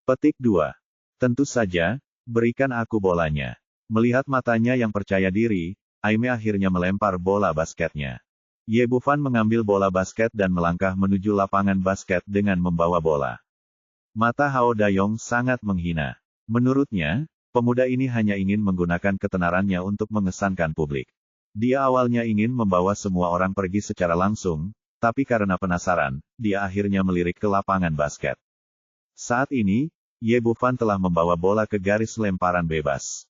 Petik 2. Tentu saja, berikan aku bolanya. Melihat matanya yang percaya diri, Ai Mei akhirnya melempar bola basketnya. Ye Bufan mengambil bola basket dan melangkah menuju lapangan basket dengan membawa bola. Mata Hao Dayong sangat menghina. Menurutnya, pemuda ini hanya ingin menggunakan ketenarannya untuk mengesankan publik. Dia awalnya ingin membawa semua orang pergi secara langsung, tapi karena penasaran, dia akhirnya melirik ke lapangan basket. Saat ini, Ye Bufan telah membawa bola ke garis lemparan bebas.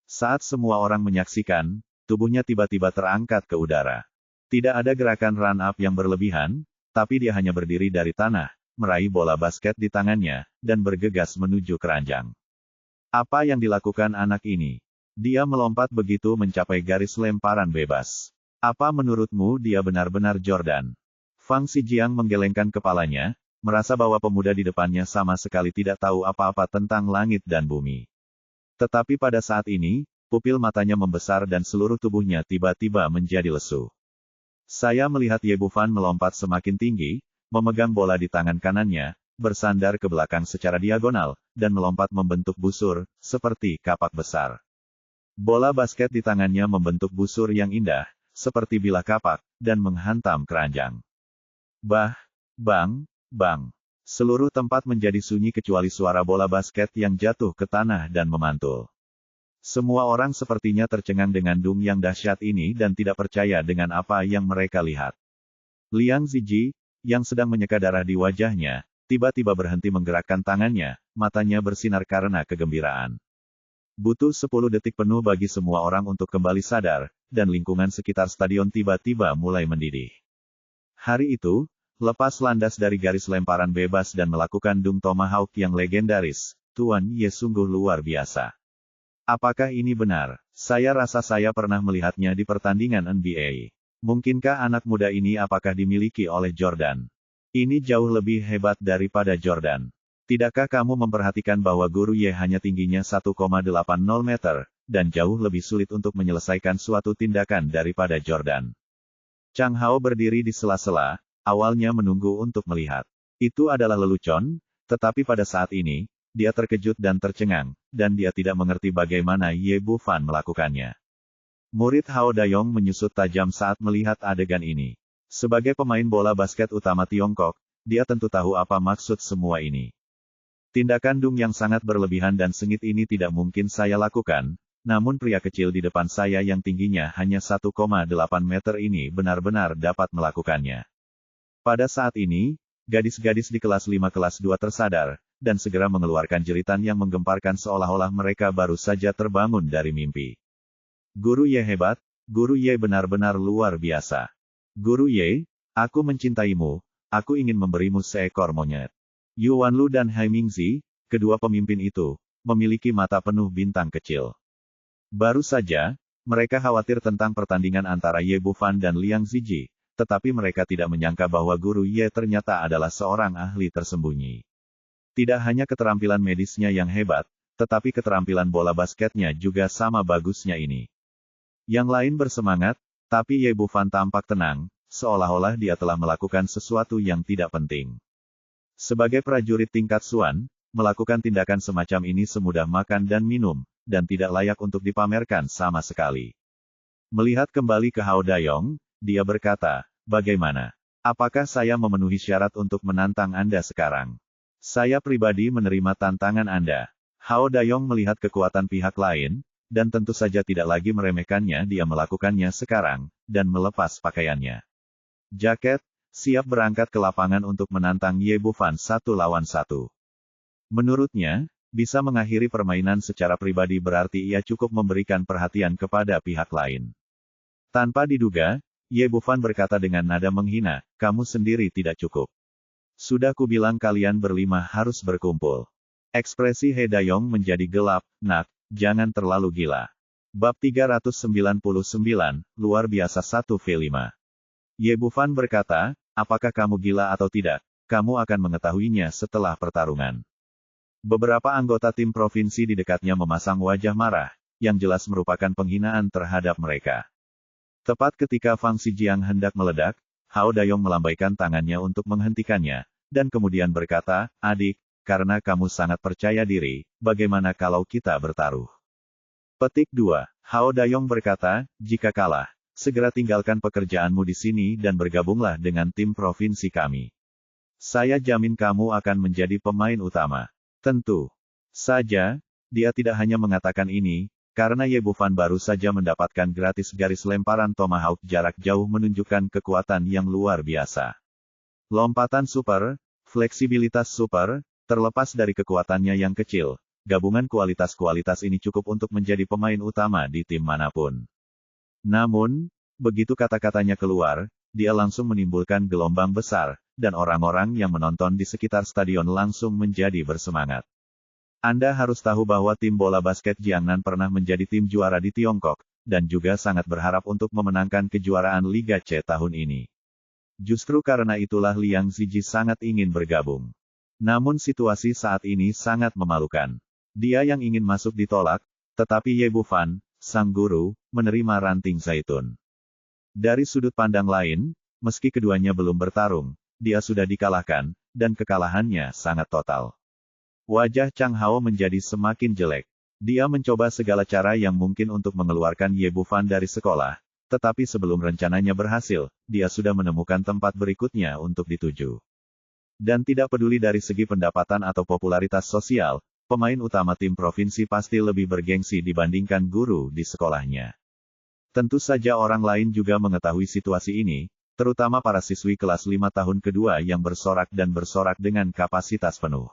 Saat semua orang menyaksikan, tubuhnya tiba-tiba terangkat ke udara. Tidak ada gerakan run up yang berlebihan, tapi dia hanya berdiri dari tanah, meraih bola basket di tangannya, dan bergegas menuju keranjang. Apa yang dilakukan anak ini? Dia melompat begitu mencapai garis lemparan bebas. Apa menurutmu dia benar-benar Jordan? Fang Xijiang menggelengkan kepalanya, merasa bahwa pemuda di depannya sama sekali tidak tahu apa-apa tentang langit dan bumi. Tetapi pada saat ini, pupil matanya membesar dan seluruh tubuhnya tiba-tiba menjadi lesu. Saya melihat Ye Bufan melompat semakin tinggi, memegang bola di tangan kanannya, bersandar ke belakang secara diagonal, dan melompat membentuk busur, seperti kapak besar. Bola basket di tangannya membentuk busur yang indah, seperti bilah kapak, dan menghantam keranjang. Bah, bang, bang. Seluruh tempat menjadi sunyi kecuali suara bola basket yang jatuh ke tanah dan memantul. Semua orang sepertinya tercengang dengan dung yang dahsyat ini dan tidak percaya dengan apa yang mereka lihat. Liang Ziji, yang sedang menyeka darah di wajahnya, tiba-tiba berhenti menggerakkan tangannya, matanya bersinar karena kegembiraan. Butuh 10 detik penuh bagi semua orang untuk kembali sadar, dan lingkungan sekitar stadion tiba-tiba mulai mendidih. Hari itu, lepas landas dari garis lemparan bebas dan melakukan dung tomahawk yang legendaris, Tuan Ye sungguh luar biasa. Apakah ini benar? Saya rasa saya pernah melihatnya di pertandingan NBA. Mungkinkah anak muda ini apakah dimiliki oleh Jordan? Ini jauh lebih hebat daripada Jordan. Tidakkah kamu memperhatikan bahwa Guru Ye hanya tingginya 1,80 meter, dan jauh lebih sulit untuk menyelesaikan suatu tindakan daripada Jordan? Chang Hao berdiri di sela-sela, awalnya menunggu untuk melihat. Itu adalah lelucon, tetapi pada saat ini, dia terkejut dan tercengang, dan dia tidak mengerti bagaimana Ye Bufan melakukannya. Murid Hao Dayong menyusut tajam saat melihat adegan ini. Sebagai pemain bola basket utama Tiongkok, dia tentu tahu apa maksud semua ini. Tindakan dung yang sangat berlebihan dan sengit ini tidak mungkin saya lakukan, namun pria kecil di depan saya yang tingginya hanya 1,8 meter ini benar-benar dapat melakukannya. Pada saat ini, gadis-gadis di kelas 5 kelas 2 tersadar, dan segera mengeluarkan jeritan yang menggemparkan seolah-olah mereka baru saja terbangun dari mimpi. Guru Ye hebat, Guru Ye benar-benar luar biasa. Guru Ye, aku mencintaimu, aku ingin memberimu seekor monyet. Yuan Lu dan Hai Mingzi, kedua pemimpin itu, memiliki mata penuh bintang kecil. Baru saja, mereka khawatir tentang pertandingan antara Ye Bufan dan Liang Ziji, tetapi mereka tidak menyangka bahwa Guru Ye ternyata adalah seorang ahli tersembunyi. Tidak hanya keterampilan medisnya yang hebat, tetapi keterampilan bola basketnya juga sama bagusnya ini. Yang lain bersemangat, tapi Ye Bufan tampak tenang, seolah-olah dia telah melakukan sesuatu yang tidak penting. Sebagai prajurit tingkat Suan, melakukan tindakan semacam ini semudah makan dan minum, dan tidak layak untuk dipamerkan sama sekali. Melihat kembali ke Hao Dayong, dia berkata, bagaimana? Apakah saya memenuhi syarat untuk menantang Anda sekarang? Saya pribadi menerima tantangan Anda. Hao Dayong melihat kekuatan pihak lain, dan tentu saja tidak lagi meremehkannya dia melakukannya sekarang, dan melepas pakaiannya. Jaket, siap berangkat ke lapangan untuk menantang Ye Bufan 1 lawan 1. Menurutnya, bisa mengakhiri permainan secara pribadi berarti ia cukup memberikan perhatian kepada pihak lain. Tanpa diduga, Ye Bufan berkata dengan nada menghina, kamu sendiri tidak cukup. Sudah kubilang kalian berlima harus berkumpul. Ekspresi He Dayong menjadi gelap, nak, jangan terlalu gila. Bab 399, luar biasa 1v5. Ye Bufan berkata, apakah kamu gila atau tidak, kamu akan mengetahuinya setelah pertarungan. Beberapa anggota tim provinsi di dekatnya memasang wajah marah, yang jelas merupakan penghinaan terhadap mereka. Tepat ketika Fang Xijiang hendak meledak, Hao Dayong melambaikan tangannya untuk menghentikannya, dan kemudian berkata, adik, karena kamu sangat percaya diri, bagaimana kalau kita bertaruh? Petik 2. Hao Dayong berkata, jika kalah, segera tinggalkan pekerjaanmu di sini dan bergabunglah dengan tim provinsi kami. Saya jamin kamu akan menjadi pemain utama. Tentu saja, dia tidak hanya mengatakan ini, karena Ye Bufan baru saja mendapatkan gratis garis lemparan tomahawk jarak jauh menunjukkan kekuatan yang luar biasa. Lompatan super, fleksibilitas super, terlepas dari kekuatannya yang kecil, gabungan kualitas-kualitas ini cukup untuk menjadi pemain utama di tim manapun. Namun, begitu kata-katanya keluar, dia langsung menimbulkan gelombang besar, dan orang-orang yang menonton di sekitar stadion langsung menjadi bersemangat. Anda harus tahu bahwa tim bola basket Jiangnan pernah menjadi tim juara di Tiongkok, dan juga sangat berharap untuk memenangkan kejuaraan Liga C tahun ini. Justru karena itulah Liang Ziji sangat ingin bergabung. Namun situasi saat ini sangat memalukan. Dia yang ingin masuk ditolak, tetapi Ye Bufan, sang guru, menerima ranting zaitun. Dari sudut pandang lain, meski keduanya belum bertarung, dia sudah dikalahkan, dan kekalahannya sangat total. Wajah Chang Hao menjadi semakin jelek. Dia mencoba segala cara yang mungkin untuk mengeluarkan Ye Bufan dari sekolah, tetapi sebelum rencananya berhasil, dia sudah menemukan tempat berikutnya untuk dituju. Dan tidak peduli dari segi pendapatan atau popularitas sosial, pemain utama tim provinsi pasti lebih bergengsi dibandingkan guru di sekolahnya. Tentu saja orang lain juga mengetahui situasi ini, terutama para siswi kelas 5 tahun kedua yang bersorak dengan kapasitas penuh.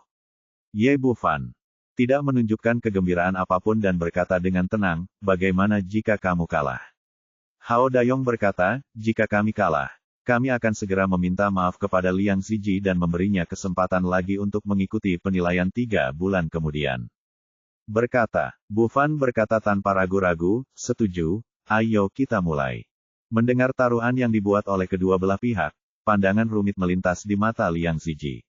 Ye Bufan tidak menunjukkan kegembiraan apapun dan berkata dengan tenang, "Bagaimana jika kamu kalah?" Hao Dayong berkata, "Jika kami kalah, kami akan segera meminta maaf kepada Liang Ziji dan memberinya kesempatan lagi untuk mengikuti penilaian 3 bulan kemudian." Bufan berkata tanpa ragu-ragu, "Setuju, ayo kita mulai." Mendengar taruhan yang dibuat oleh kedua belah pihak, pandangan rumit melintas di mata Liang Ziji.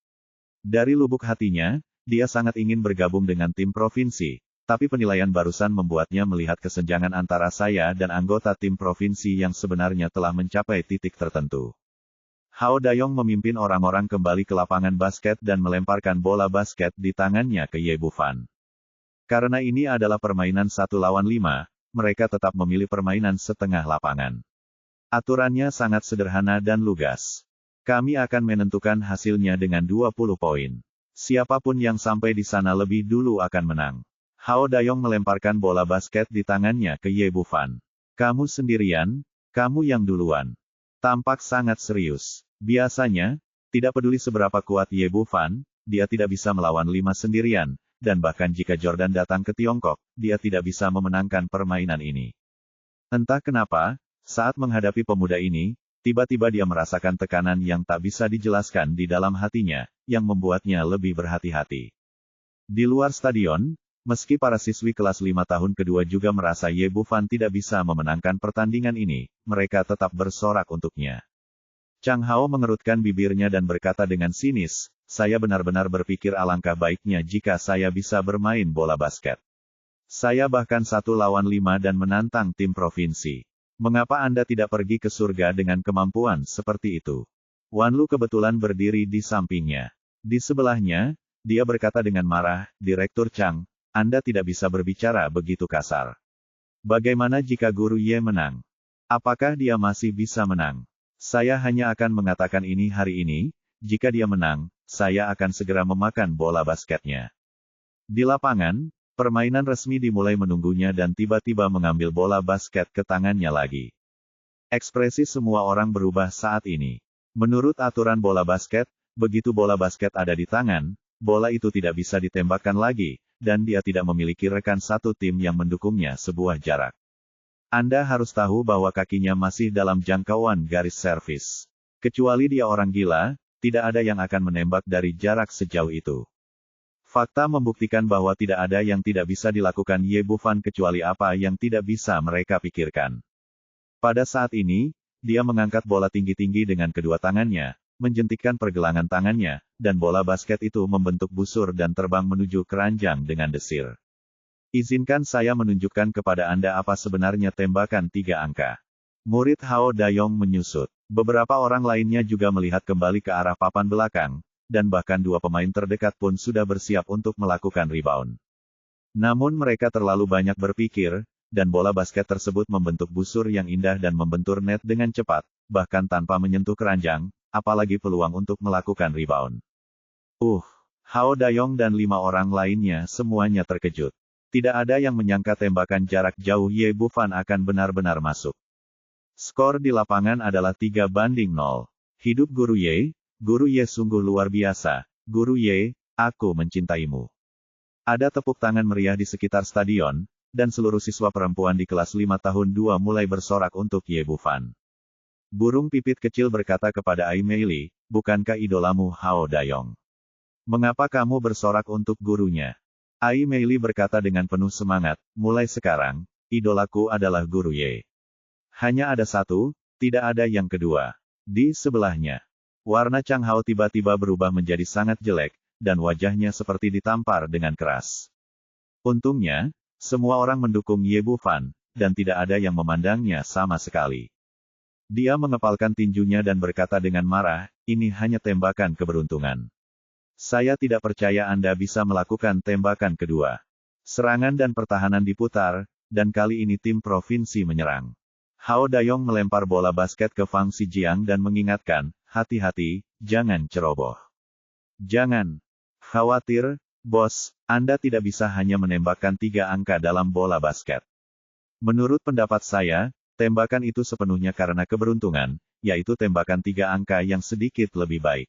Dari lubuk hatinya, dia sangat ingin bergabung dengan tim provinsi. Tapi penilaian barusan membuatnya melihat kesenjangan antara saya dan anggota tim provinsi yang sebenarnya telah mencapai titik tertentu. Hao Dayong memimpin orang-orang kembali ke lapangan basket dan melemparkan bola basket di tangannya ke Ye Bufan. Karena ini adalah permainan 1 lawan 5, mereka tetap memilih permainan setengah lapangan. Aturannya sangat sederhana dan lugas. Kami akan menentukan hasilnya dengan 20 poin. Siapapun yang sampai di sana lebih dulu akan menang. Hao Dayong melemparkan bola basket di tangannya ke Ye Bufan. "Kamu sendirian, kamu yang duluan." Tampak sangat serius. Biasanya, tidak peduli seberapa kuat Ye Bufan, dia tidak bisa melawan 5 sendirian, dan bahkan jika Jordan datang ke Tiongkok, dia tidak bisa memenangkan permainan ini. Entah kenapa, saat menghadapi pemuda ini, tiba-tiba dia merasakan tekanan yang tak bisa dijelaskan di dalam hatinya, yang membuatnya lebih berhati-hati. Di luar stadion, meski para siswi kelas 5 tahun kedua juga merasa Ye Bufan tidak bisa memenangkan pertandingan ini, mereka tetap bersorak untuknya. Chang Hao mengerutkan bibirnya dan berkata dengan sinis, "Saya benar-benar berpikir alangkah baiknya jika saya bisa bermain bola basket. Saya bahkan 1 lawan 5 dan menantang tim provinsi. Mengapa Anda tidak pergi ke surga dengan kemampuan seperti itu?" Wan Lu kebetulan berdiri di sampingnya. Di sebelahnya, dia berkata dengan marah, "Direktur Chang, Anda tidak bisa berbicara begitu kasar. Bagaimana jika Guru Ye menang? Apakah dia masih bisa menang? Saya hanya akan mengatakan ini hari ini, jika dia menang, saya akan segera memakan bola basketnya." Di lapangan, permainan resmi dimulai menunggunya dan tiba-tiba mengambil bola basket ke tangannya lagi. Ekspresi semua orang berubah saat ini. Menurut aturan bola basket, begitu bola basket ada di tangan, bola itu tidak bisa ditembakkan lagi, dan dia tidak memiliki rekan satu tim yang mendukungnya sebuah jarak. Anda harus tahu bahwa kakinya masih dalam jangkauan garis servis. Kecuali dia orang gila, tidak ada yang akan menembak dari jarak sejauh itu. Fakta membuktikan bahwa tidak ada yang tidak bisa dilakukan Ye Bufan kecuali apa yang tidak bisa mereka pikirkan. Pada saat ini, dia mengangkat bola tinggi-tinggi dengan kedua tangannya, menjentikkan pergelangan tangannya, dan bola basket itu membentuk busur dan terbang menuju keranjang dengan desir. "Izinkan saya menunjukkan kepada Anda apa sebenarnya tembakan 3 angka." Murid Hao Dayong menyusut. Beberapa orang lainnya juga melihat kembali ke arah papan belakang, dan bahkan 2 pemain terdekat pun sudah bersiap untuk melakukan rebound. Namun mereka terlalu banyak berpikir, dan bola basket tersebut membentuk busur yang indah dan membentur net dengan cepat, bahkan tanpa menyentuh keranjang, apalagi peluang untuk melakukan rebound. Hao Dayong dan 5 orang lainnya semuanya terkejut. Tidak ada yang menyangka tembakan jarak jauh Ye Bufan akan benar-benar masuk. Skor di lapangan adalah 3-0. "Hidup Guru Ye, Guru Ye sungguh luar biasa. Guru Ye, aku mencintaimu." Ada tepuk tangan meriah di sekitar stadion, dan seluruh siswa perempuan di kelas 5 tahun 2 mulai bersorak untuk Ye Bufan. Burung pipit kecil berkata kepada Ai Meili, bukankah idolamu Hao Dayong? Mengapa kamu bersorak untuk gurunya? Ai Meili berkata dengan penuh semangat, mulai sekarang, idolaku adalah Guru Ye. Hanya ada satu, tidak ada yang kedua. Di sebelahnya, warna Chang Hao tiba-tiba berubah menjadi sangat jelek, dan wajahnya seperti ditampar dengan keras. Untungnya, semua orang mendukung Ye Bufan, dan tidak ada yang memandangnya sama sekali. Dia mengepalkan tinjunya dan berkata dengan marah, ini hanya tembakan keberuntungan. Saya tidak percaya Anda bisa melakukan tembakan kedua. Serangan dan pertahanan diputar, dan kali ini tim provinsi menyerang. Hao Dayong melempar bola basket ke Fang Xijiang dan mengingatkan, hati-hati, jangan ceroboh. Jangan khawatir, bos, Anda tidak bisa hanya menembakkan 3 angka dalam bola basket. Menurut pendapat saya, tembakan itu sepenuhnya karena keberuntungan, yaitu tembakan 3 angka yang sedikit lebih baik.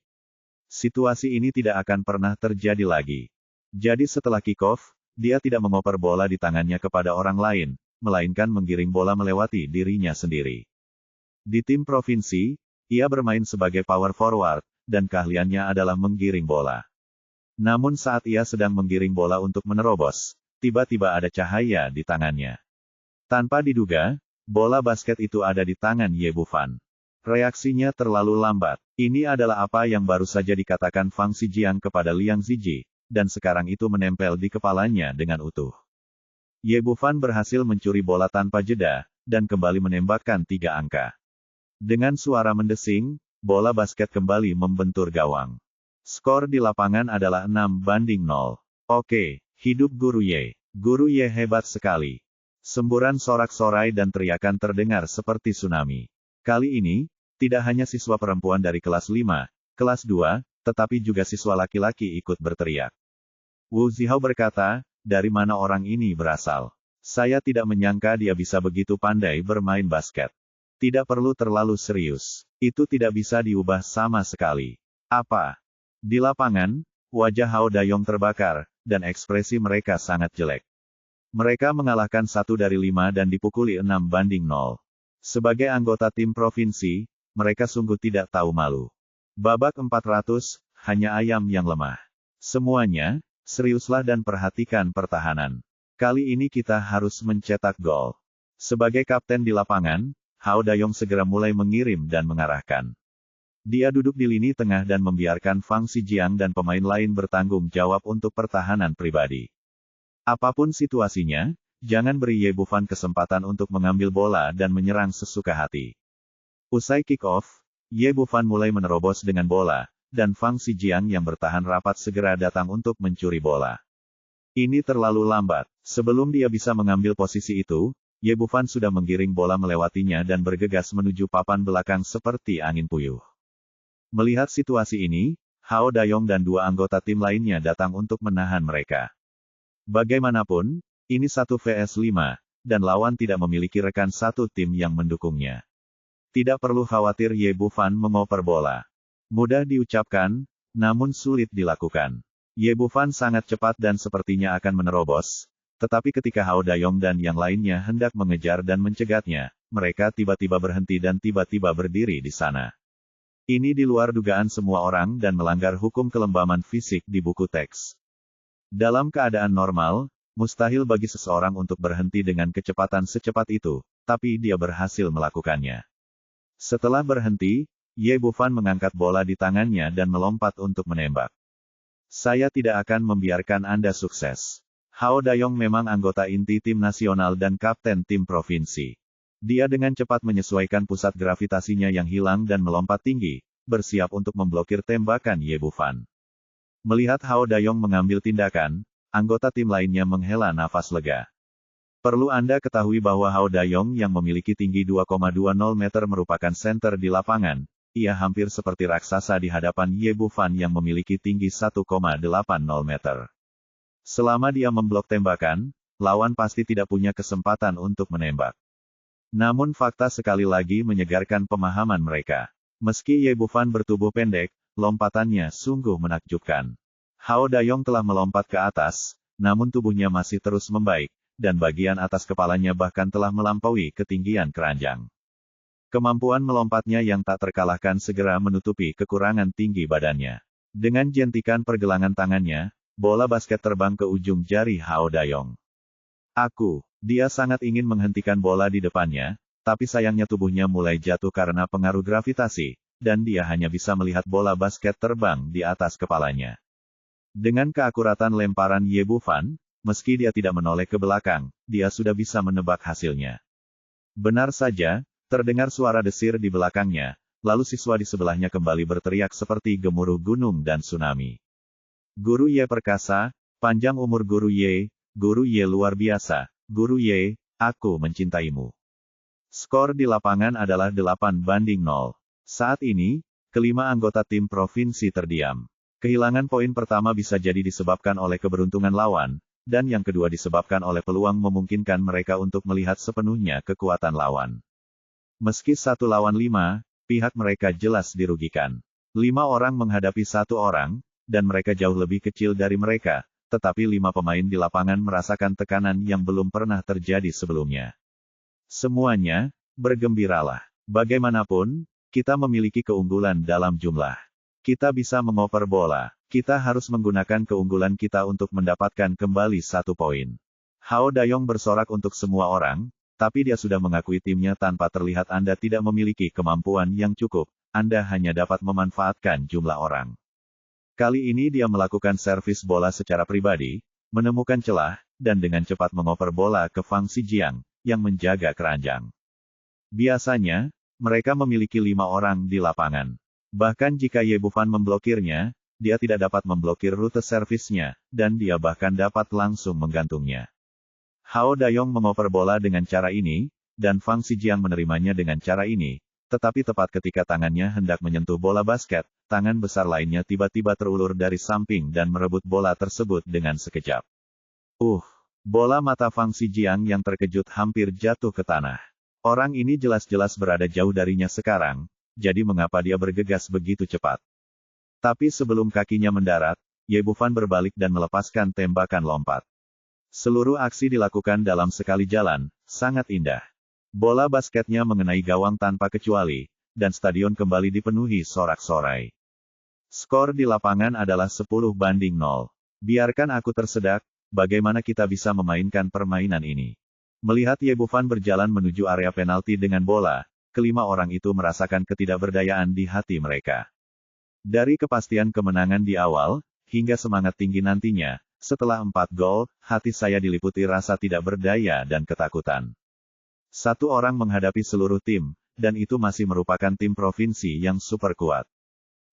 Situasi ini tidak akan pernah terjadi lagi. Jadi setelah kick-off, dia tidak mengoper bola di tangannya kepada orang lain, melainkan menggiring bola melewati dirinya sendiri. Di tim provinsi, ia bermain sebagai power forward, dan keahliannya adalah menggiring bola. Namun saat ia sedang menggiring bola untuk menerobos, tiba-tiba ada cahaya di tangannya. Tanpa diduga, bola basket itu ada di tangan Ye Bufan. Reaksinya terlalu lambat. Ini adalah apa yang baru saja dikatakan Fang Xijiang kepada Liang Ziji, dan sekarang itu menempel di kepalanya dengan utuh. Ye Bufan berhasil mencuri bola tanpa jeda, dan kembali menembakkan 3 angka. Dengan suara mendesing, bola basket kembali membentur gawang. Skor di lapangan adalah 6-0. Oke, hidup Guru Ye. Guru Ye hebat sekali. Semburan sorak-sorai dan teriakan terdengar seperti tsunami. Kali ini, tidak hanya siswa perempuan dari kelas 5, kelas 2, tetapi juga siswa laki-laki ikut berteriak. Wu Zihao berkata, dari mana orang ini berasal? Saya tidak menyangka dia bisa begitu pandai bermain basket. Tidak perlu terlalu serius. Itu tidak bisa diubah sama sekali. Apa? Di lapangan, wajah Hao Dayong terbakar, dan ekspresi mereka sangat jelek. Mereka mengalahkan 1 dari 5 dan dipukuli 6-0. Sebagai anggota tim provinsi, mereka sungguh tidak tahu malu. Babak 400, hanya ayam yang lemah. Semuanya, seriuslah dan perhatikan pertahanan. Kali ini kita harus mencetak gol. Sebagai kapten di lapangan, Hao Dayong segera mulai mengirim dan mengarahkan. Dia duduk di lini tengah dan membiarkan Fang Xijiang dan pemain lain bertanggung jawab untuk pertahanan pribadi. Apapun situasinya, jangan beri Ye Bufan kesempatan untuk mengambil bola dan menyerang sesuka hati. Usai kick-off, Ye Bufan mulai menerobos dengan bola, dan Fang Xijiang yang bertahan rapat segera datang untuk mencuri bola. Ini terlalu lambat. Sebelum dia bisa mengambil posisi itu, Ye Bufan sudah menggiring bola melewatinya dan bergegas menuju papan belakang seperti angin puyuh. Melihat situasi ini, Hao Dayong dan 2 anggota tim lainnya datang untuk menahan mereka. Bagaimanapun, ini 1 vs 5, dan lawan tidak memiliki rekan satu tim yang mendukungnya. Tidak perlu khawatir Ye Bufan mengoper bola. Mudah diucapkan, namun sulit dilakukan. Ye Bufan sangat cepat dan sepertinya akan menerobos, tetapi ketika Hao Dayong dan yang lainnya hendak mengejar dan mencegatnya, mereka tiba-tiba berhenti dan tiba-tiba berdiri di sana. Ini di luar dugaan semua orang dan melanggar hukum kelembaman fisik di buku teks. Dalam keadaan normal, mustahil bagi seseorang untuk berhenti dengan kecepatan secepat itu, tapi dia berhasil melakukannya. Setelah berhenti, Ye Bufan mengangkat bola di tangannya dan melompat untuk menembak. Saya tidak akan membiarkan Anda sukses. Hao Dayong memang anggota inti tim nasional dan kapten tim provinsi. Dia dengan cepat menyesuaikan pusat gravitasinya yang hilang dan melompat tinggi, bersiap untuk memblokir tembakan Ye Bufan. Melihat Hao Dayong mengambil tindakan, anggota tim lainnya menghela nafas lega. Perlu Anda ketahui bahwa Hao Dayong yang memiliki tinggi 2,20 meter merupakan center di lapangan. Ia hampir seperti raksasa di hadapan Ye Bufan yang memiliki tinggi 1,80 meter. Selama dia memblok tembakan, lawan pasti tidak punya kesempatan untuk menembak. Namun fakta sekali lagi menyegarkan pemahaman mereka. Meski Ye Bufan bertubuh pendek, lompatannya sungguh menakjubkan. Hao Dayong telah melompat ke atas, namun tubuhnya masih terus membaik, dan bagian atas kepalanya bahkan telah melampaui ketinggian keranjang. Kemampuan melompatnya yang tak terkalahkan segera menutupi kekurangan tinggi badannya. Dengan jentikan pergelangan tangannya, bola basket terbang ke ujung jari Hao Dayong. Dia sangat ingin menghentikan bola di depannya, tapi sayangnya tubuhnya mulai jatuh karena pengaruh gravitasi, dan dia hanya bisa melihat bola basket terbang di atas kepalanya. Dengan keakuratan lemparan Ye Bufan, meski dia tidak menoleh ke belakang, dia sudah bisa menebak hasilnya. Benar saja, terdengar suara desir di belakangnya, lalu siswa di sebelahnya kembali berteriak seperti gemuruh gunung dan tsunami. Guru Ye perkasa, panjang umur Guru Ye luar biasa, Guru Ye, aku mencintaimu. Skor di lapangan adalah 8-0. Saat ini, kelima anggota tim provinsi terdiam. Kehilangan poin pertama bisa jadi disebabkan oleh keberuntungan lawan, dan yang kedua disebabkan oleh peluang memungkinkan mereka untuk melihat sepenuhnya kekuatan lawan. Meski 1 lawan 5, pihak mereka jelas dirugikan. 5 orang menghadapi 1 orang, dan mereka jauh lebih kecil dari mereka, tetapi 5 pemain di lapangan merasakan tekanan yang belum pernah terjadi sebelumnya. Semuanya, bergembiralah. Bagaimanapun, kita memiliki keunggulan dalam jumlah. Kita bisa mengoper bola. Kita harus menggunakan keunggulan kita untuk mendapatkan kembali 1 poin. Hao Dayong bersorak untuk semua orang, tapi dia sudah mengakui timnya tanpa terlihat Anda tidak memiliki kemampuan yang cukup, Anda hanya dapat memanfaatkan jumlah orang. Kali ini dia melakukan servis bola secara pribadi, menemukan celah, dan dengan cepat mengoper bola ke Fang Xijiang, yang menjaga keranjang. Biasanya, mereka memiliki 5 orang di lapangan. Bahkan jika Ye Bufan memblokirnya, dia tidak dapat memblokir rute servisnya, dan dia bahkan dapat langsung menggantungnya. Hao Dayong mengoper bola dengan cara ini, dan Fang Xijiang menerimanya dengan cara ini, tetapi tepat ketika tangannya hendak menyentuh bola basket, tangan besar lainnya tiba-tiba terulur dari samping dan merebut bola tersebut dengan sekejap. Bola mata Fang Xijiang yang terkejut hampir jatuh ke tanah. Orang ini jelas-jelas berada jauh darinya sekarang, jadi mengapa dia bergegas begitu cepat? Tapi sebelum kakinya mendarat, Ye Bufan berbalik dan melepaskan tembakan lompat. Seluruh aksi dilakukan dalam sekali jalan, sangat indah. Bola basketnya mengenai gawang tanpa kecuali, dan stadion kembali dipenuhi sorak-sorai. Skor di lapangan adalah 10-0. Biarkan aku tersedak, bagaimana kita bisa memainkan permainan ini. Melihat Ye Bufan berjalan menuju area penalti dengan bola, kelima orang itu merasakan ketidakberdayaan di hati mereka. Dari kepastian kemenangan di awal, hingga semangat tinggi nantinya, setelah 4 gol, hati saya diliputi rasa tidak berdaya dan ketakutan. 1 orang menghadapi seluruh tim, dan itu masih merupakan tim provinsi yang super kuat.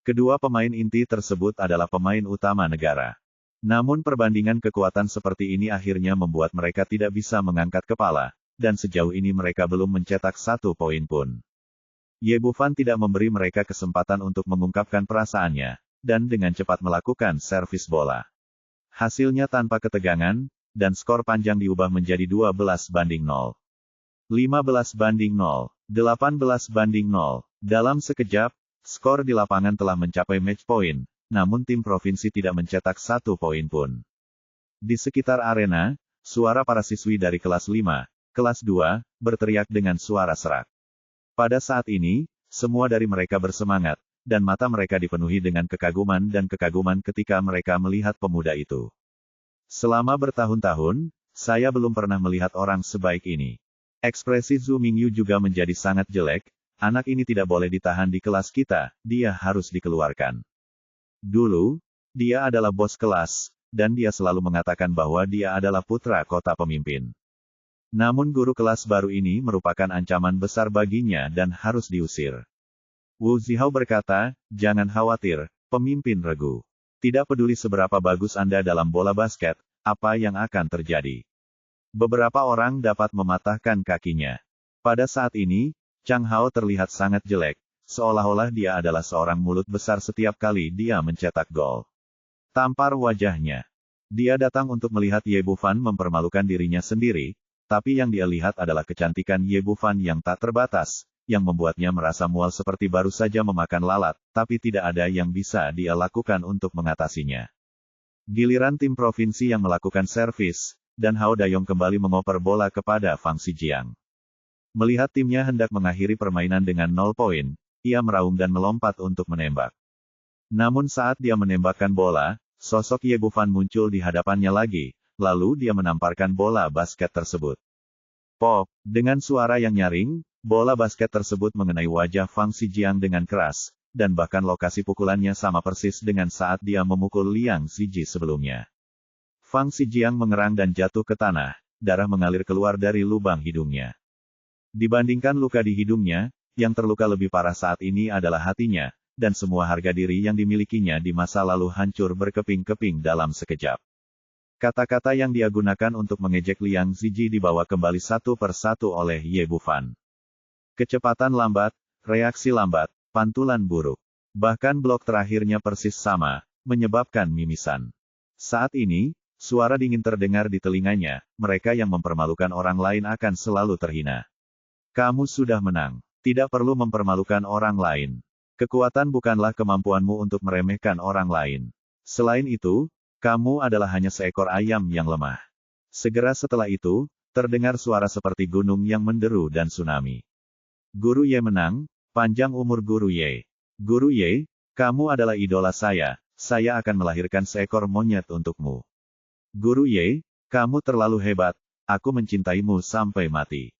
Kedua pemain inti tersebut adalah pemain utama negara. Namun perbandingan kekuatan seperti ini akhirnya membuat mereka tidak bisa mengangkat kepala, dan sejauh ini mereka belum mencetak 1 poin pun. Ye Bufan tidak memberi mereka kesempatan untuk mengungkapkan perasaannya, dan dengan cepat melakukan servis bola. Hasilnya tanpa ketegangan, dan skor panjang diubah menjadi 12-0. 15-0, 18-0. Dalam sekejap, skor di lapangan telah mencapai match point, namun tim provinsi tidak mencetak 1 poin pun. Di sekitar arena, suara para siswi dari kelas 5, kelas 2, berteriak dengan suara serak. Pada saat ini, semua dari mereka bersemangat, dan mata mereka dipenuhi dengan kekaguman ketika mereka melihat pemuda itu. Selama bertahun-tahun, saya belum pernah melihat orang sebaik ini. Ekspresi Zhu Mingyu juga menjadi sangat jelek, anak ini tidak boleh ditahan di kelas kita, dia harus dikeluarkan. Dulu, dia adalah bos kelas, dan dia selalu mengatakan bahwa dia adalah putra kota pemimpin. Namun guru kelas baru ini merupakan ancaman besar baginya dan harus diusir. Wu Zihao berkata, jangan khawatir, pemimpin regu. Tidak peduli seberapa bagus Anda dalam bola basket, apa yang akan terjadi. Beberapa orang dapat mematahkan kakinya. Pada saat ini, Chang Hao terlihat sangat jelek, seolah-olah dia adalah seorang mulut besar setiap kali dia mencetak gol. Tampar wajahnya. Dia datang untuk melihat Ye Bufan mempermalukan dirinya sendiri, tapi yang dia lihat adalah kecantikan Ye Bufan yang tak terbatas, yang membuatnya merasa mual seperti baru saja memakan lalat, tapi tidak ada yang bisa dia lakukan untuk mengatasinya. Giliran tim provinsi yang melakukan servis, dan Hao Dayong kembali mengoper bola kepada Fang Zijiang. Melihat timnya hendak mengakhiri permainan dengan 0 poin, ia meraung dan melompat untuk menembak. Namun saat dia menembakkan bola, sosok Ye Bufan muncul di hadapannya lagi, lalu dia menamparkan bola basket tersebut. Pop, dengan suara yang nyaring, bola basket tersebut mengenai wajah Fang Zijiang dengan keras, dan bahkan lokasi pukulannya sama persis dengan saat dia memukul Liang Ziji sebelumnya. Fang Zijiang mengerang dan jatuh ke tanah, darah mengalir keluar dari lubang hidungnya. Dibandingkan luka di hidungnya, yang terluka lebih parah saat ini adalah hatinya, dan semua harga diri yang dimilikinya di masa lalu hancur berkeping-keping dalam sekejap. Kata-kata yang dia gunakan untuk mengejek Liang Ziji dibawa kembali satu persatu oleh Ye Bufan. Kecepatan lambat, reaksi lambat, pantulan buruk. Bahkan blok terakhirnya persis sama, menyebabkan mimisan. Saat ini, suara dingin terdengar di telinganya, mereka yang mempermalukan orang lain akan selalu terhina. Kamu sudah menang. Tidak perlu mempermalukan orang lain. Kekuatan bukanlah kemampuanmu untuk meremehkan orang lain. Selain itu, kamu adalah hanya seekor ayam yang lemah. Segera setelah itu, terdengar suara seperti gunung yang menderu dan tsunami. Guru Ye menang, panjang umur Guru Ye. Guru Ye, kamu adalah idola saya akan melahirkan seekor monyet untukmu. Guru Ye, kamu terlalu hebat, aku mencintaimu sampai mati.